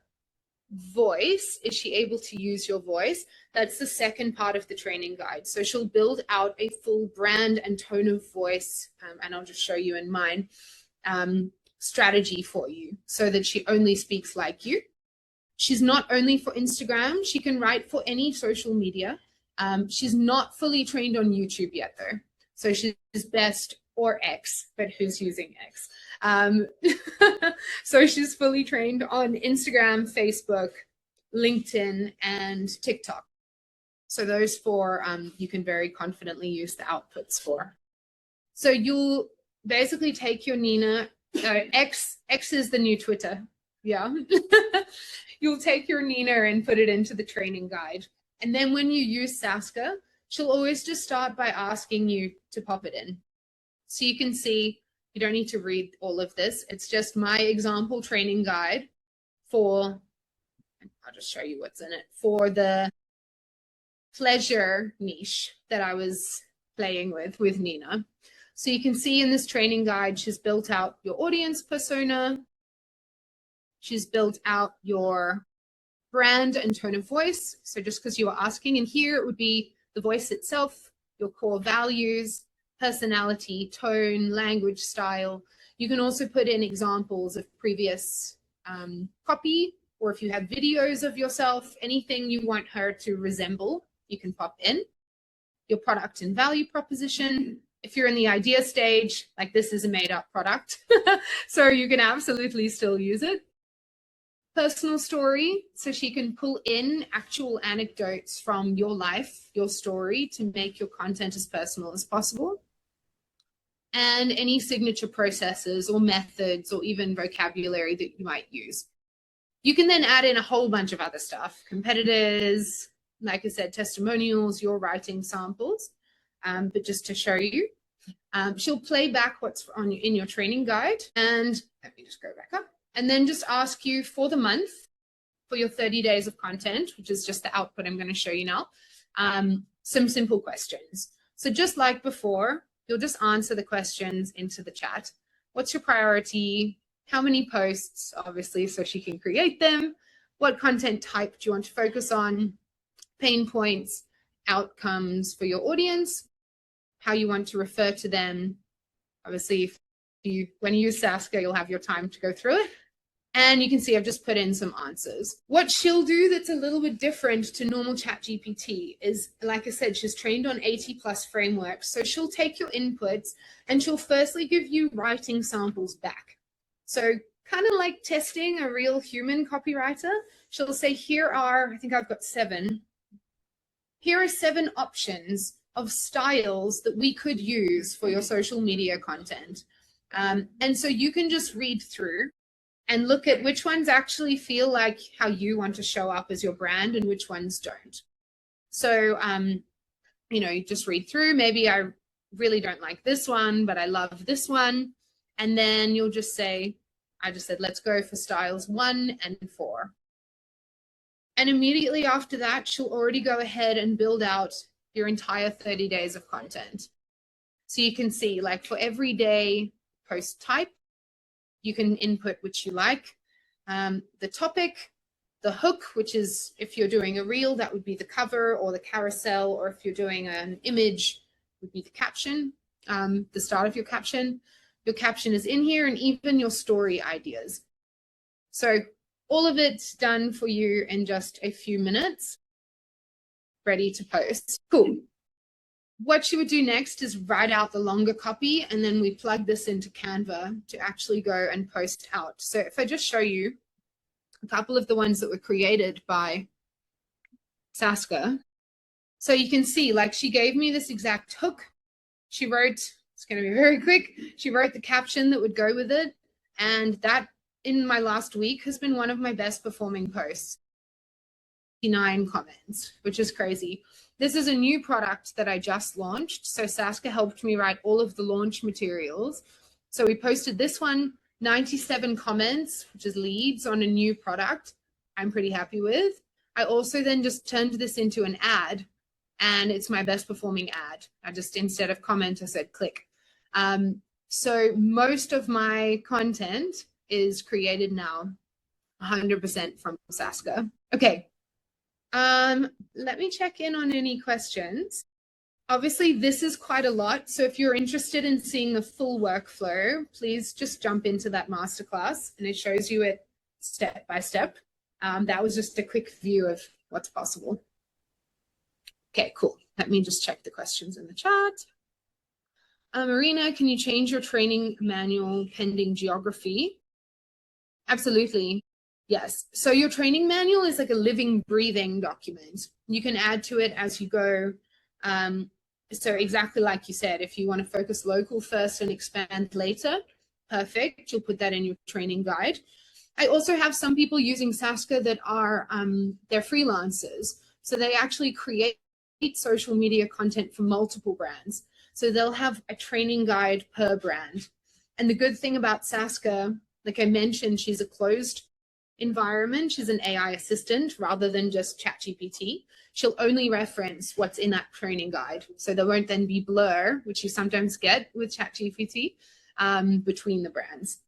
voice. Is she able to use your voice? That's the second part of the training guide. So she'll build out a full brand and tone of voice, and I'll just show you in mine, strategy for you so that she only speaks like you. She's not only for Instagram. She can write for any social media. She's not fully trained on YouTube yet, though. So she's best, or X, but who's using X? So she's fully trained on Instagram, Facebook, LinkedIn, and TikTok. So those four you can very confidently use the outputs for. So you'll basically take your Nina, X is the new Twitter, yeah. You'll take your Nina and put it into the training guide. And then when you use SASCA, she'll always just start by asking you to pop it in. So you can see, you don't need to read all of this. It's just my example training guide for, I'll just show you what's in it, for the pleasure niche that I was playing with Nina. So you can see in this training guide, she's built out your audience persona. She's built out your brand and tone of voice. So just because you were asking, and here it would be the voice itself, your core values, personality, tone, language style. You can also put in examples of previous copy, or if you have videos of yourself, anything you want her to resemble, you can pop in. Your product and value proposition. If you're in the idea stage, like this is a made-up product, so you can absolutely still use it. Personal story, so she can pull in actual anecdotes from your life, your story, to make your content as personal as possible. And any signature processes or methods or even vocabulary that you might use. You can then add in a whole bunch of other stuff, competitors, like I said, testimonials, your writing samples, but just to show you. She'll play back what's in your training guide, and let me just go back up, and then just ask you for the month, for your 30 days of content, which is just the output I'm going to show you now, some simple questions. So just like before, you'll just answer the questions into the chat. What's your priority? How many posts, obviously, so she can create them? What content type do you want to focus on? Pain points, outcomes for your audience, how you want to refer to them. Obviously, when you use SASCA, you'll have your time to go through it. And you can see I've just put in some answers. What she'll do that's a little bit different to normal ChatGPT is, like I said, she's trained on 80+ frameworks. So she'll take your inputs and she'll firstly give you writing samples back. So kind of like testing a real human copywriter, she'll say, here are, I think I've got 7. Here are 7 options of styles that we could use for your social media content. And so you can just read through and look at which ones actually feel like how you want to show up as your brand and which ones don't. So, you just read through. Maybe I really don't like this one, but I love this one. And then you'll just say, I just said, let's go for styles 1 and 4. And immediately after that, she'll already go ahead and build out your entire 30 days of content. So you can see, like, for every day post type, you can input which you like. The topic, the hook, which is if you're doing a reel, that would be the cover or the carousel, or if you're doing an image, would be the caption, the start of your caption. Your caption is in here, and even your story ideas. So all of it's done for you in just a few minutes, ready to post. Cool. What she would do next is write out the longer copy, and then we plug this into Canva to actually go and post out. So if I just show you a couple of the ones that were created by SASCA. So you can see, like, she gave me this exact hook. She wrote, it's going to be very quick, she wrote the caption that would go with it. And that, in my last week, has been one of my best performing posts. 9 comments, which is crazy. This is a new product that I just launched. So SASCA helped me write all of the launch materials. So we posted this one, 97 comments, which is leads on a new product I'm pretty happy with. I also then just turned this into an ad, and it's my best performing ad. I just, instead of comment, I said click. So most of my content is created now 100% from SASCA. Okay. Let me check in on any questions. Obviously, this is quite a lot. So if you're interested in seeing the full workflow, please just jump into that masterclass, and it shows you it step by step. That was just a quick view of what's possible. Okay, cool. Let me just check the questions in the chat. Marina, can you change your training manual pending geography? Absolutely. Yes. So your training manual is like a living, breathing document. You can add to it as you go. So exactly like you said, if you want to focus local first and expand later, perfect. You'll put that in your training guide. I also have some people using SASCA that are, they're freelancers. So they actually create social media content for multiple brands. So they'll have a training guide per brand. And the good thing about SASCA, like I mentioned, she's a closed environment. She's an AI assistant rather than just ChatGPT. She'll only reference what's in that training guide. So there won't then be blur, which you sometimes get with ChatGPT, between the brands.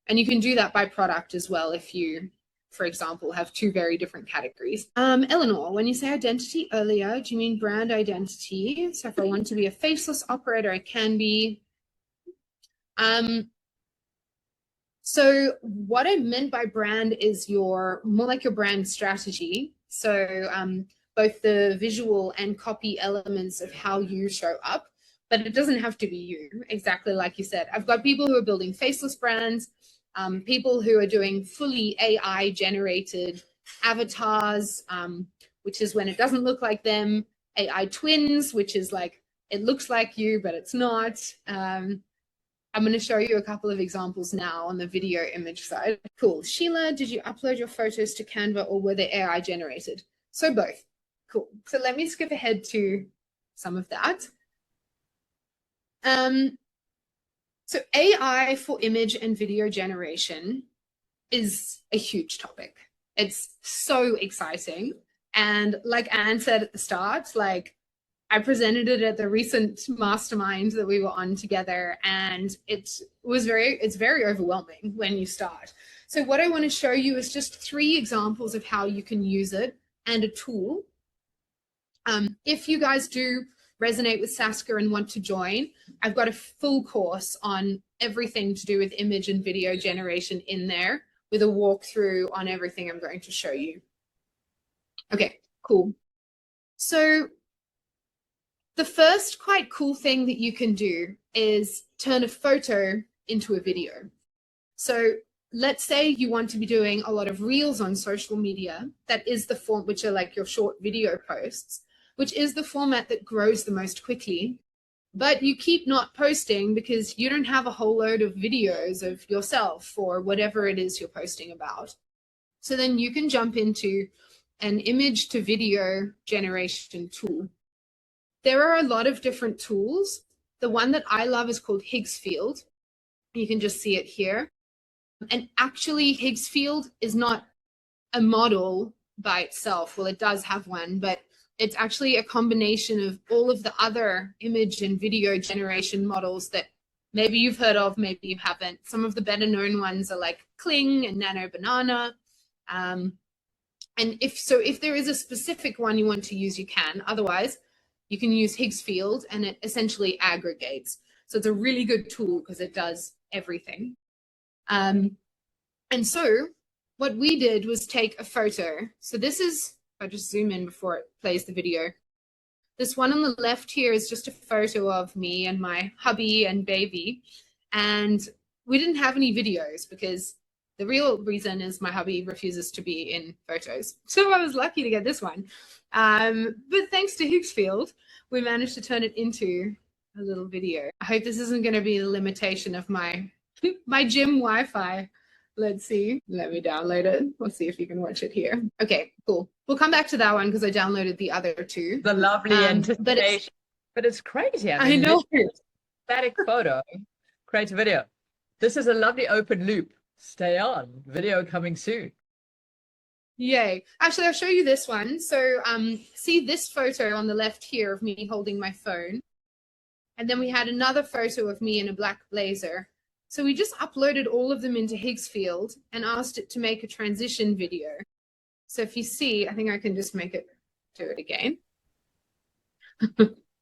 And you can do that by product as well if you, for example, have 2 very different categories. Eleanor, when you say identity earlier, do you mean brand identity? So if I want to be a faceless operator, I can be. So what I meant by brand is more like your brand strategy. So both the visual and copy elements of how you show up, but it doesn't have to be you, exactly like you said. I've got people who are building faceless brands, people who are doing fully AI generated avatars, which is when it doesn't look like them, AI twins, which is like, it looks like you, but it's not. I'm going to show you a couple of examples now on the video image side. Cool. Sheila, did you upload your photos to Canva or were they AI generated? So both. Cool. So let me skip ahead to some of that. So AI for image and video generation is a huge topic. It's so exciting. And like Anne said at the start, like, I presented it at the recent mastermind that we were on together, and it's very overwhelming when you start. So what I want to show you is just 3 examples of how you can use it and a tool. If you guys do resonate with SASCA and want to join, I've got a full course on everything to do with image and video generation in there with a walkthrough on everything I'm going to show you. Okay, cool. So the first quite cool thing that you can do is turn a photo into a video. So let's say you want to be doing a lot of reels on social media. That is the form, which are like your short video posts, which is the format that grows the most quickly. But you keep not posting because you don't have a whole load of videos of yourself or whatever it is you're posting about. So then you can jump into an image to video generation tool. There are a lot of different tools. The one that I love is called Higgsfield. You can just see it here. And actually, Higgs field is not a model by itself. Well, it does have one, but it's actually a combination of all of the other image and video generation models that maybe you've heard of, maybe you haven't. Some of the better known ones are like Kling and Nano Banana. And if there is a specific one you want to use, you can. Otherwise, you can use Higgs field and it essentially aggregates. So it's a really good tool because it does everything. And so what we did was take a photo. So this is, I'll just zoom in before it plays the video. This one on the left here is just a photo of me and my hubby and baby. And we didn't have any videos because the real reason is my hubby refuses to be in photos. So I was lucky to get this one. But thanks to Higgs field, we managed to turn it into a little video. I hope this isn't going to be the limitation of my gym Wi-Fi. Let's see. Let me download it. We'll see if you can watch it here. Okay, cool. We'll come back to that one because I downloaded the other two. The lovely anticipation. But it's crazy. I mean, know. Static photo creates a video. This is a lovely open loop. Stay on. Video coming soon. Yay. Actually, I'll show you this one. So see this photo on the left here of me holding my phone. And then we had another photo of me in a black blazer. So we just uploaded all of them into Higgs field and asked it to make a transition video. So if you see, I think I can just make it do it again.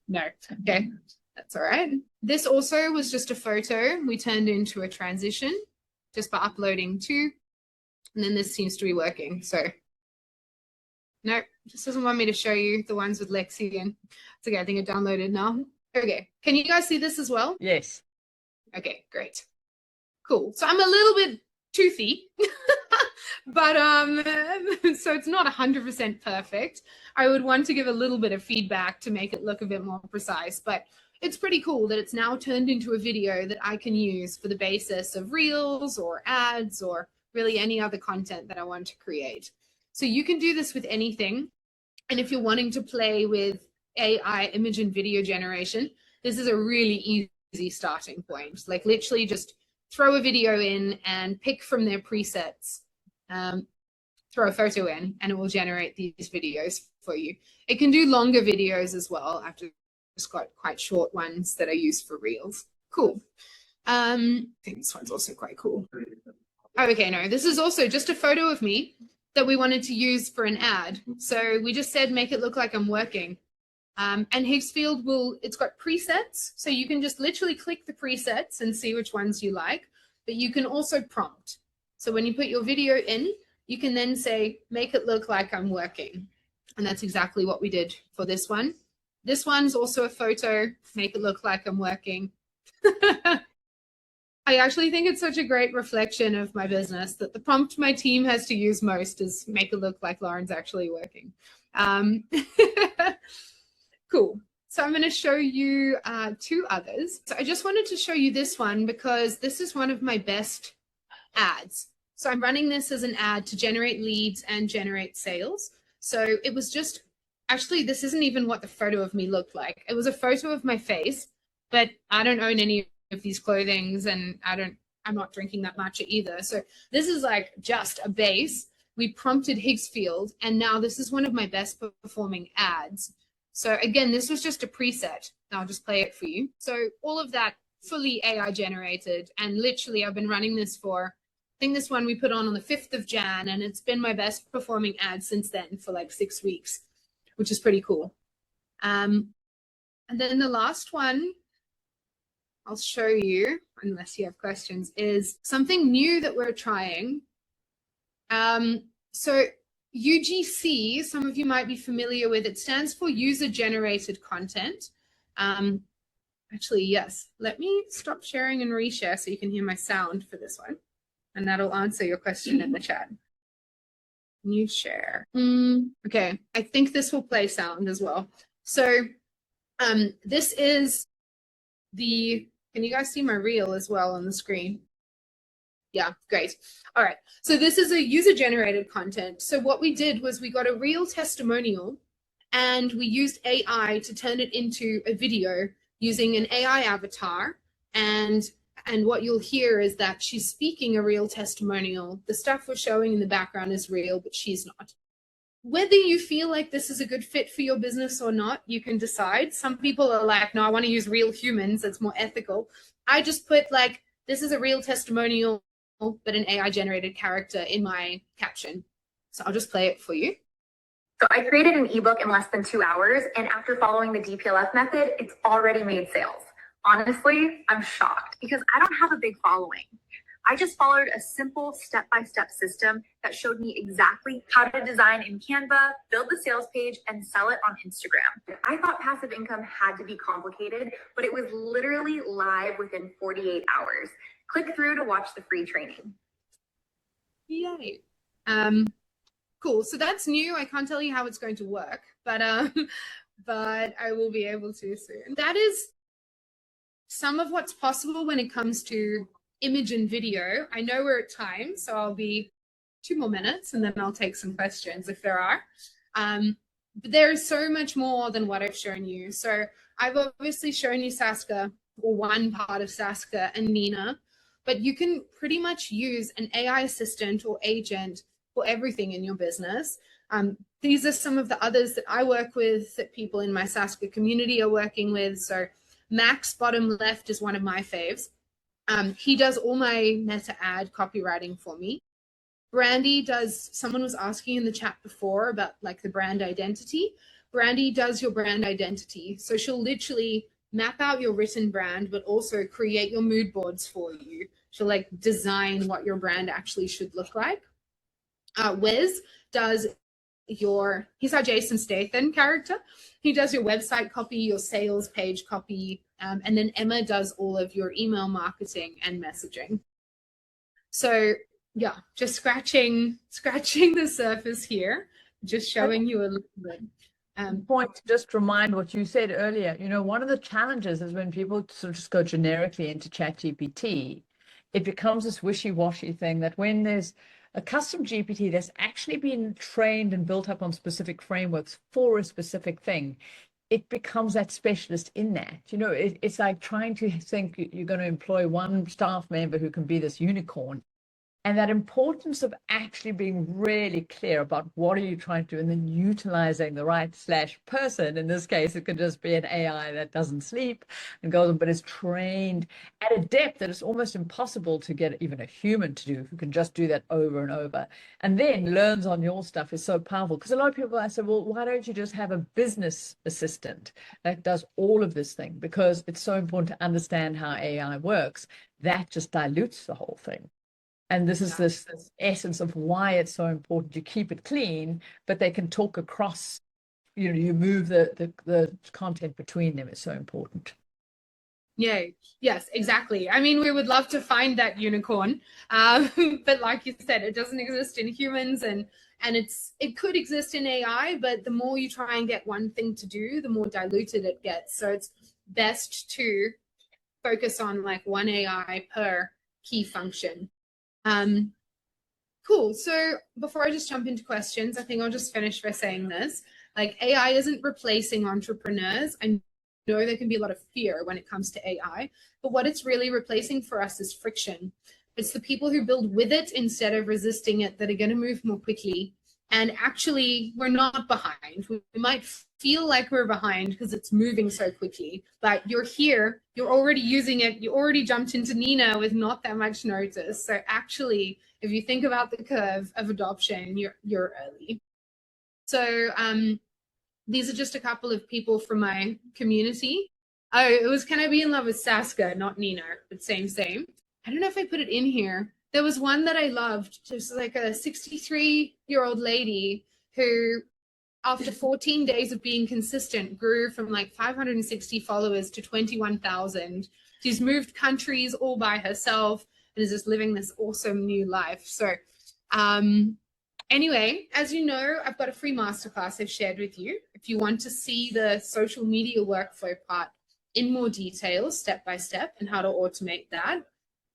No, okay, that's all right. This also was just a photo we turned into a transition just by uploading two. And then this seems to be working. So no, just doesn't want me to show you the ones with Lexi and it's okay, I think I downloaded now. Okay, can you guys see this as well? Yes. Okay, great. Cool. So I'm a little bit toothy, but so it's not 100% perfect. I would want to give a little bit of feedback to make it look a bit more precise, but it's pretty cool that it's now turned into a video that I can use for the basis of reels or ads or really any other content that I want to create. So you can do this with anything. And if you're wanting to play with AI image and video generation, this is a really easy starting point. Like literally just throw a video in and pick from their presets, throw a photo in, and it will generate these videos for you. It can do longer videos as well. I've just got quite short ones that I use for reels. Cool. I think this one's also quite cool. Okay, no, this is also just a photo of me that we wanted to use for an ad. So we just said, make it look like I'm working. And Higgs field it's got presets. So you can just literally click the presets and see which ones you like, but you can also prompt. So when you put your video in, you can then say, make it look like I'm working. And that's exactly what we did for this one. This one's also a photo, make it look like I'm working. I actually think it's such a great reflection of my business that the prompt my team has to use most is make it look like Lauren's actually working. Cool. So I'm going to show you two others. So I just wanted to show you this one because this is one of my best ads. So I'm running this as an ad to generate leads and generate sales. So it was just, actually, this isn't even what the photo of me looked like. It was a photo of my face, but I don't own any of these clothings and I'm not drinking that matcha either. So this is like just a base. We prompted Higgs field and now this is one of my best performing ads. So again, this was just a preset. I'll just play it for you. So all of that fully AI generated and literally I've been running this for, I think this one we put on the 5th of Jan and it's been my best performing ad since then for like 6 weeks, which is pretty cool. And then the last one I'll show you, unless you have questions, is something new that we're trying. So UGC, some of you might be familiar with, it stands for user-generated content. Actually, yes, let me stop sharing and reshare so you can hear my sound for this one, and that'll answer your question in the chat. New share. Okay, I think this will play sound as well. So this is can you guys see my reel as well on the screen? Yeah, great. All right, so this is a user-generated content. So what we did was we got a real testimonial and we used AI to turn it into a video using an AI avatar. And And what you'll hear is that she's speaking a real testimonial. The stuff we're showing in the background is real, but she's not. Whether you feel like this is a good fit for your business or not, you can decide. Some people are like, no, I want to use real humans. It's more ethical. I just put like, this is a real testimonial, but an AI generated character in my caption. So I'll just play it for you. So I created an ebook in less than 2 hours, and after following the DPLF method, it's already made sales. Honestly, I'm shocked because I don't have a big following. I just followed a simple step-by-step system that showed me exactly how to design in Canva, build the sales page, and sell it on Instagram. I thought passive income had to be complicated, but it was literally live within 48 hours. Click through to watch the free training. Yay. Cool. So that's new. I can't tell you how it's going to work, but I will be able to soon. That is some of what's possible when it comes to image and video. I know we're at time, so I'll be 2 more minutes and then I'll take some questions if there are. But there is so much more than what I've shown you. So I've obviously shown you SASCA, or one part of SASCA, and Nina, but you can pretty much use an AI assistant or agent for everything in your business. These are some of the others that I work with, that people in my SASCA community are working with. So Max, bottom left, is one of my faves. He does all my meta ad copywriting for me. Brandy does, someone was asking in the chat before about like the brand identity. Brandy does your brand identity. So she'll literally map out your written brand, but also create your mood boards for you. She'll like design what your brand actually should look like. Wes does he's our Jason Statham character. He does your website copy, your sales page copy, and then Emma does all of your email marketing and messaging. So yeah, just scratching the surface here, just showing you a little bit. Point to just remind what you said earlier. You know, one of the challenges is when people sort of just go generically into ChatGPT, it becomes this wishy-washy thing that when there's a custom GPT that's actually been trained and built up on specific frameworks for a specific thing, it becomes that specialist in that. You know, it's like trying to think you're going to employ one staff member who can be this unicorn. And that importance of actually being really clear about what are you trying to do, and then utilizing the right / person. In this case, it could just be an AI that doesn't sleep and goes on, but is trained at a depth that it's almost impossible to get even a human to do, who can just do that over and over. And then learns on your stuff is so powerful. Because a lot of people, I said, well, why don't you just have a business assistant that does all of this thing? Because it's so important to understand how AI works. That just dilutes the whole thing. And this is this essence of why it's so important you keep it clean, but they can talk across, you know, you move the content between them is so important. Yeah, yes, exactly. I mean, we would love to find that unicorn, but like you said, it doesn't exist in humans, and it could exist in AI, but the more you try and get one thing to do, the more diluted it gets. So it's best to focus on like one AI per key function. Cool. So before I just jump into questions, I think I'll just finish by saying this. Like, AI isn't replacing entrepreneurs. I know there can be a lot of fear when it comes to AI, but what it's really replacing for us is friction. It's the people who build with it instead of resisting it that are going to move more quickly. And actually, we're not behind. We might feel like we're behind because it's moving so quickly, but you're here, you're already using it, you already jumped into Nina with not that much notice. So actually, if you think about the curve of adoption, you're early. So these are just a couple of people from my community. Oh, it was Can I Be in Love with Saskia, not Nina, but same. I don't know if I put it in here. There was one that I loved, just like a 63-year-old lady who, after 14 days of being consistent, grew from like 560 followers to 21,000. She's moved countries all by herself and is just living this awesome new life. So anyway, as you know, I've got a free masterclass I've shared with you. If you want to see the social media workflow part in more detail, step by step, and how to automate that.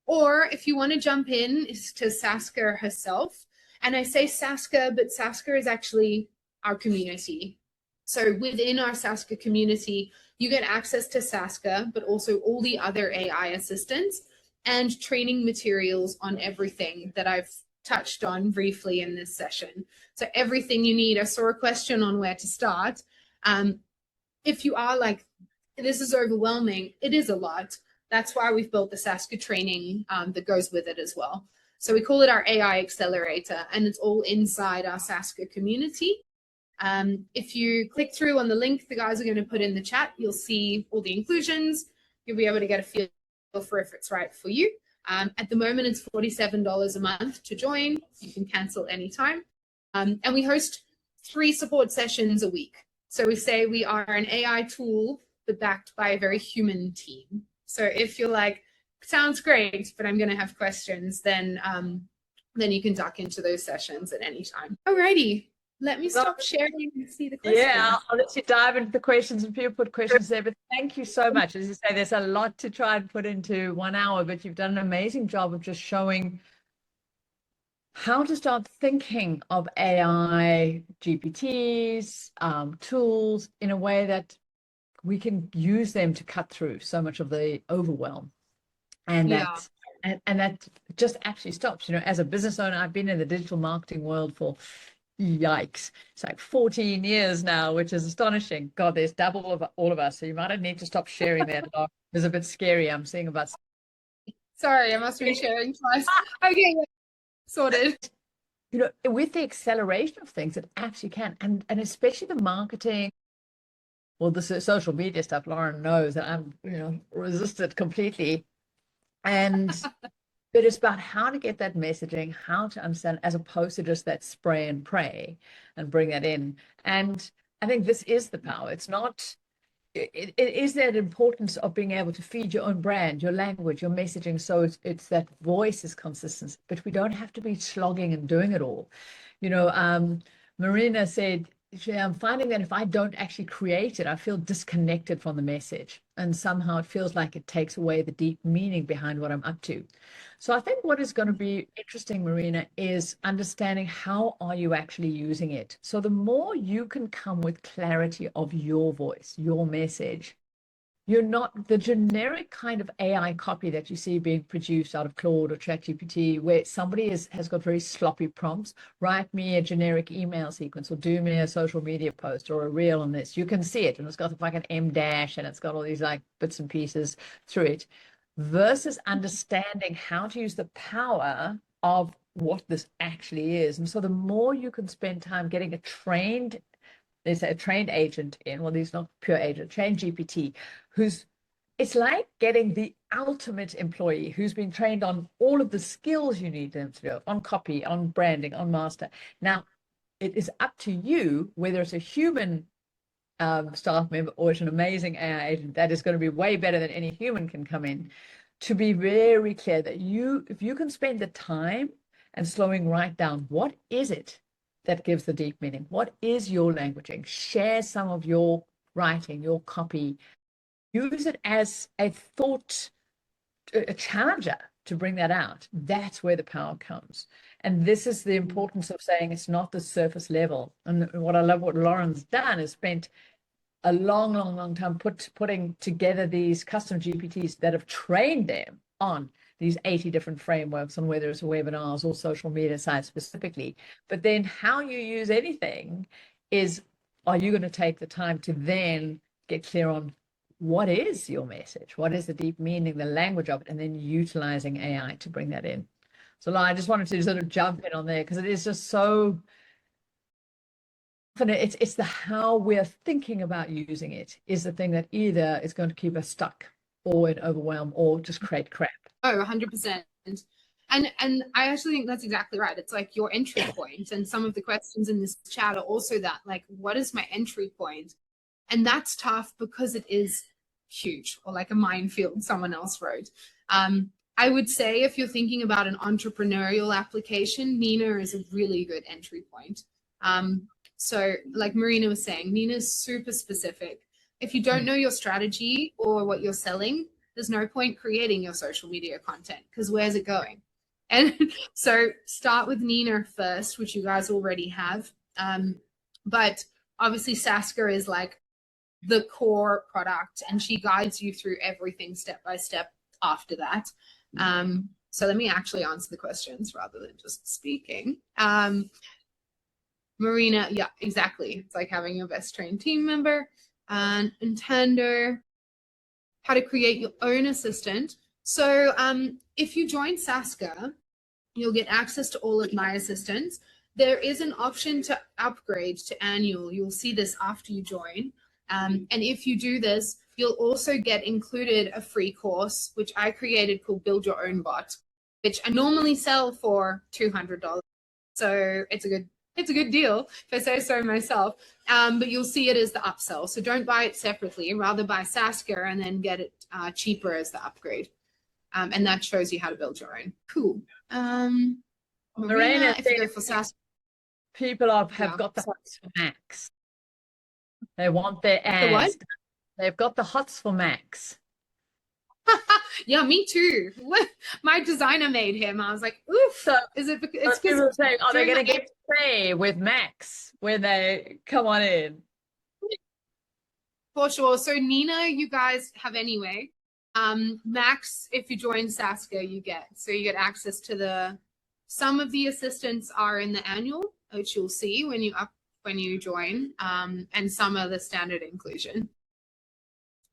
Or if you want to jump in to SASCA herself, and I say SASCA, but SASCA is actually our community. So within our SASCA community, you get access to SASCA, but also all the other AI assistants. and training materials on everything that I've touched on briefly in this session. So everything you need. I saw a question on where to start. If you are like, this is overwhelming, it is a lot. That's why we've built the SASCA training that goes with it as well. So we call it our AI accelerator, and it's all inside our SASCA community. If you click through on the link the guys are going to put in the chat, you'll see all the inclusions. You'll be able to get a feel for if it's right for you. At the moment, it's $47 a month to join. You can cancel anytime. And we host 3 support sessions a week. So we say we are an AI tool, but backed by a very human team. So if you're like, sounds great, but I'm going to have questions, then you can duck into those sessions at any time. Alrighty. Let me stop sharing and see the questions. Yeah, I'll let you dive into the questions, and people put questions there. But thank you so much. As you say, there's a lot to try and put into 1 hour, but you've done an amazing job of just showing how to start thinking of AI, GPTs, tools in a way that we can use them to cut through so much of the overwhelm. And that and that just actually stops. You know, as a business owner, I've been in the digital marketing world for yikes, it's like 14 years now, which is astonishing. God, there's double of all of us, so you might need to stop sharing that. It's a bit scary. I'm seeing about. Sorry, I must have been sharing twice. Okay, sorted. You know, with the acceleration of things, it actually can, and especially the marketing. Well, the social media stuff, Lauren knows that I'm, resisted completely. And but it's about how to get that messaging, how to understand, as opposed to just that spray and pray and bring that in. And I think this is the power. It's not, it is that importance of being able to feed your own brand, your language, your messaging. So it's that voice is consistent, but we don't have to be slogging and doing it all. Marina said, I'm finding that if I don't actually create it, I feel disconnected from the message. And somehow it feels like it takes away the deep meaning behind what I'm up to. So I think what is going to be interesting, Marina, is understanding how are you actually using it. So the more you can come with clarity of your voice, your message, you're not the generic kind of AI copy that you see being produced out of Claude or ChatGPT, where somebody has got very sloppy prompts. Write me a generic email sequence, or do me a social media post or a reel on this. You can see it, and it's got like an M dash, and it's got all these like bits and pieces through it, versus understanding how to use the power of what this actually is. And so the more you can spend time getting a trained, they say a trained agent in, well, he's not pure agent, trained GPT, it's like getting the ultimate employee who's been trained on all of the skills you need them to do, on copy, on branding, on master. Now, it is up to you, whether it's a human staff member or it's an amazing AI agent that is going to be way better than any human can come in, to be very clear that if you can spend the time and slowing right down, what is it that gives the deep meaning? What is your languaging? Share some of your writing, your copy. Use it as a thought, a challenger to bring that out. That's where the power comes. And this is the importance of saying it's not the surface level. And what I love what Lauren's done is spent a long, long, long time putting together these custom GPTs that have trained them on these 80 different frameworks, on whether it's webinars or social media sites specifically. But then how you use anything is, are you going to take the time to then get clear on what is your message? What is the deep meaning, the language of it, and then utilizing AI to bring that in. So I just wanted to sort of jump in on there because it is just so, it's the how we're thinking about using it is the thing that either is going to keep us stuck or it overwhelm or just create crap. Oh, 100%. And I actually think that's exactly right. It's like your entry point, and some of the questions in this chat are also that, like, what is my entry point? And that's tough because it is huge, or like a minefield someone else wrote. I would say if you're thinking about an entrepreneurial application, Nina is a really good entry point. So like Marina was saying, Nina's super specific. If you don't know your strategy or what you're selling, there's no point creating your social media content, because where's it going? And so start with Nina first, which you guys already have. But obviously SASCA is like the core product, and she guides you through everything step by step after that. So let me actually answer the questions rather than just speaking. Marina, yeah, exactly. It's like having your best trained team member. And Intender, how to create your own assistant. So if you join SASCA, you'll get access to all of my assistants. There is an option to upgrade to annual. You'll see this after you join. And if you do this, you'll also get included a free course, which I created called Build Your Own Bot, which I normally sell for $200. So it's a good deal, if I say so myself. But you'll see it as the upsell. So don't buy it separately. Rather buy SASCA and then get it cheaper as the upgrade. And that shows you how to build your own. Cool. Marina, if you go for SASCA. People have got the hots for Max. They want their ads. The what? They've got the hots for Max. Yeah, me too. My designer made him. I was like, oof. So is it? It's people saying, are they going to get to play with Max when they come on in? For sure. So Nina, you guys have anyway. Max, if you join SASCA, you get access to some of the assistants are in the annual, which you'll see when you join, and some are the standard inclusion.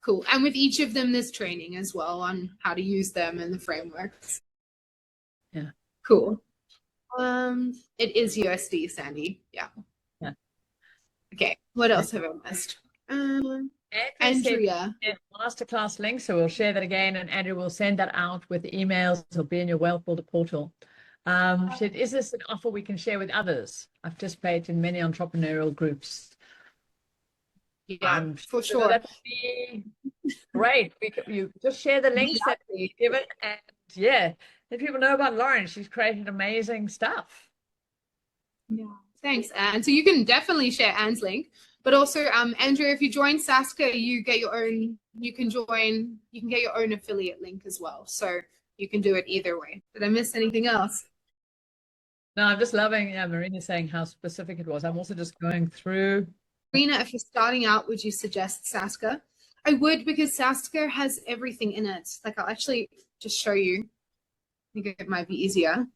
Cool. And with each of them, there's training as well on how to use them and the frameworks. Yeah. Cool. It is USD, Sandy. Yeah. Yeah. Okay. What else have I missed? Andrea. Masterclass link, so we'll share that again, and Andrew will send that out with the emails. It'll be in your Wealth Builder portal. Said, is this an offer we can share with others? I've participated in many entrepreneurial groups. Yeah, for sure. That would be great. You just share the links that we give it, and yeah, let people know about Lauren. She's created amazing stuff. Yeah, thanks, Anne. So you can definitely share Anne's link, but also, Andrea, if you join SASCA, you get your own. You can get your own affiliate link as well. So you can do it either way. Did I miss anything else? No, I'm just loving Marina saying how specific it was. I'm also just going through. Marina, if you're starting out, would you suggest SASCA? I would, because SASCA has everything in it. Like, I'll actually just show you. I think it might be easier.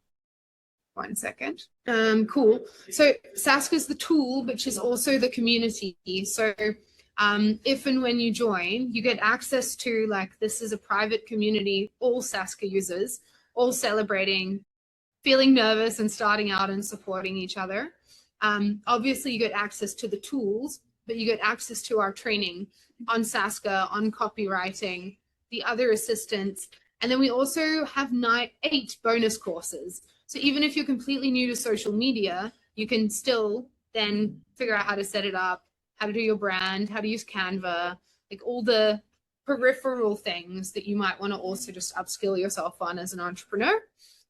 1 second. Cool. So SASCA is the tool, which is also the community. So if and when you join, you get access to, like, this is a private community, all SASCA users, all celebrating, feeling nervous and starting out and supporting each other. Obviously, you get access to the tools, but you get access to our training on SASCA, on copywriting, the other assistants. And then we also have 8 bonus courses. So even if you're completely new to social media, you can still then figure out how to set it up, how to do your brand, how to use Canva, like all the peripheral things that you might want to also just upskill yourself on as an entrepreneur.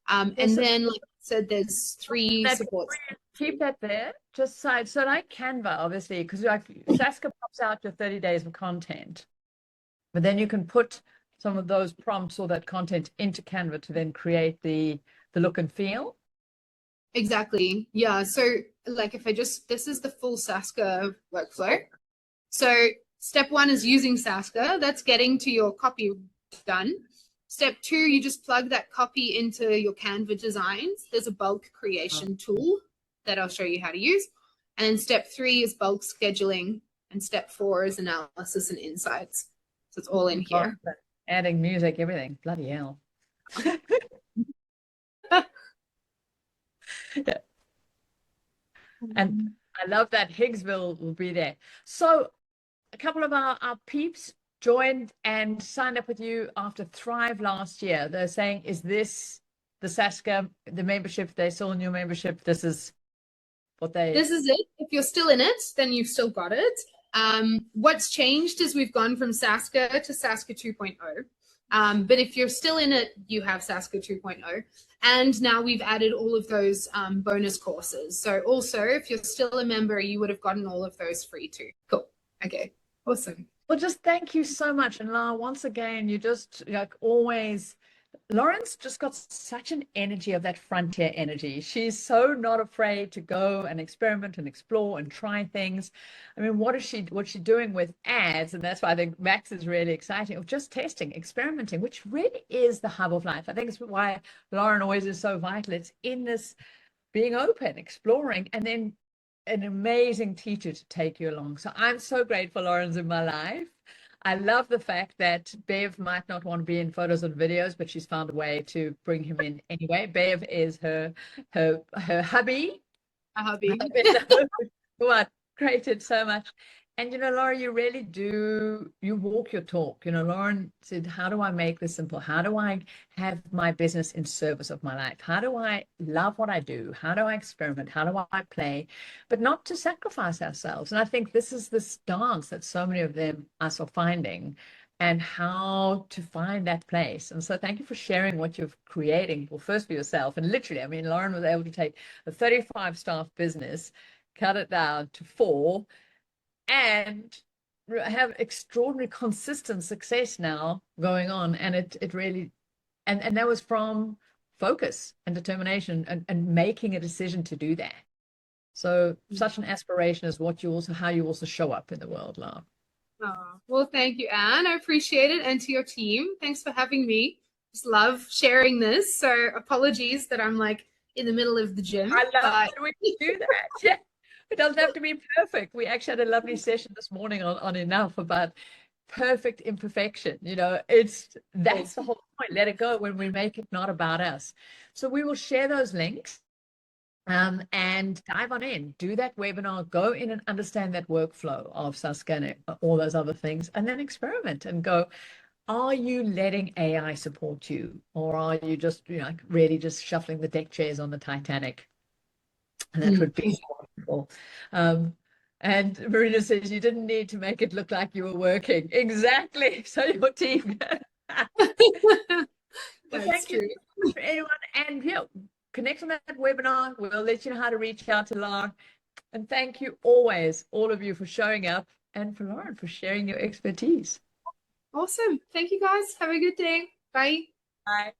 And then, like I said, there's 3 supports. Keep that there. Just so like Canva, obviously, because like SASCA pops out your 30 days of content, but then you can put some of those prompts or that content into Canva to then create the look and feel. Exactly. Yeah. So like if this is the full SASCA workflow. So step 1 is using SASCA. That's getting to your copy done. Step 2, you just plug that copy into your Canva designs. There's a bulk creation tool that I'll show you how to use. And then step 3 is bulk scheduling. And step 4 is analysis and insights. So it's all in here. Adding music, everything. Bloody hell. Yeah. And I love that Higgsville will be there. So a couple of our peeps joined and signed up with you after Thrive last year. They're saying, is this the SASCA, the membership? They saw a new membership. This is it. If you're still in it, then you've still got it. What's changed is we've gone from SASCA to SASCA 2.0. But if you're still in it, you have SASCA 2.0. And now we've added all of those bonus courses. So also, if you're still a member, you would have gotten all of those free too. Cool. Okay. Awesome. Well, just thank you so much. And Lara, once again, you just like always Lauren's just got such an energy of that frontier energy. She's so not afraid to go and experiment and explore and try things. I mean, what's she doing with ads? And that's why I think Max is really exciting, of just testing, experimenting, which really is the hub of life. I think it's why Lauren always is so vital. It's in this being open, exploring, and then an amazing teacher to take you along. So I'm so grateful Lauren's in my life. I love the fact that Bev might not want to be in photos and videos, but she's found a way to bring him in anyway. Bev is her hubby. A hobby. Who I created so much. And Laura, you really do, you walk your talk. Lauren said, how do I make this simple? How do I have my business in service of my life? How do I love what I do? How do I experiment? How do I play? But not to sacrifice ourselves. And I think this is this dance that so many of us are finding, and how to find that place. And so thank you for sharing what you're creating. Well, first for yourself. And literally, I mean, Lauren was able to take a 35 staff business, cut it down to 4, and have extraordinary consistent success now going on. And it really, and that was from focus and determination and making a decision to do that. So such an aspiration is how you also show up in the world, Laura. Oh, well, thank you, Anne. I appreciate it. And to your team, thanks for having me. Just love sharing this. So apologies that I'm like in the middle of the gym. I love it when you do that. Yeah. It doesn't have to be perfect. We actually had a lovely session this morning on Enough about perfect imperfection. That's the whole point. Let it go when we make it not about us. So we will share those links and dive on in, do that webinar, go in and understand that workflow of SASCA and all those other things, and then experiment and go, are you letting AI support you? Or are you just, really just shuffling the deck chairs on the Titanic? And that would be wonderful. And Marina says you didn't need to make it look like you were working. Exactly. So your team. Thank you for anyone. And connect on that webinar. We'll let you know how to reach out to Lauren. And thank you always, all of you, for showing up, and for Lauren for sharing your expertise. Awesome. Thank you, guys. Have a good day. Bye. Bye.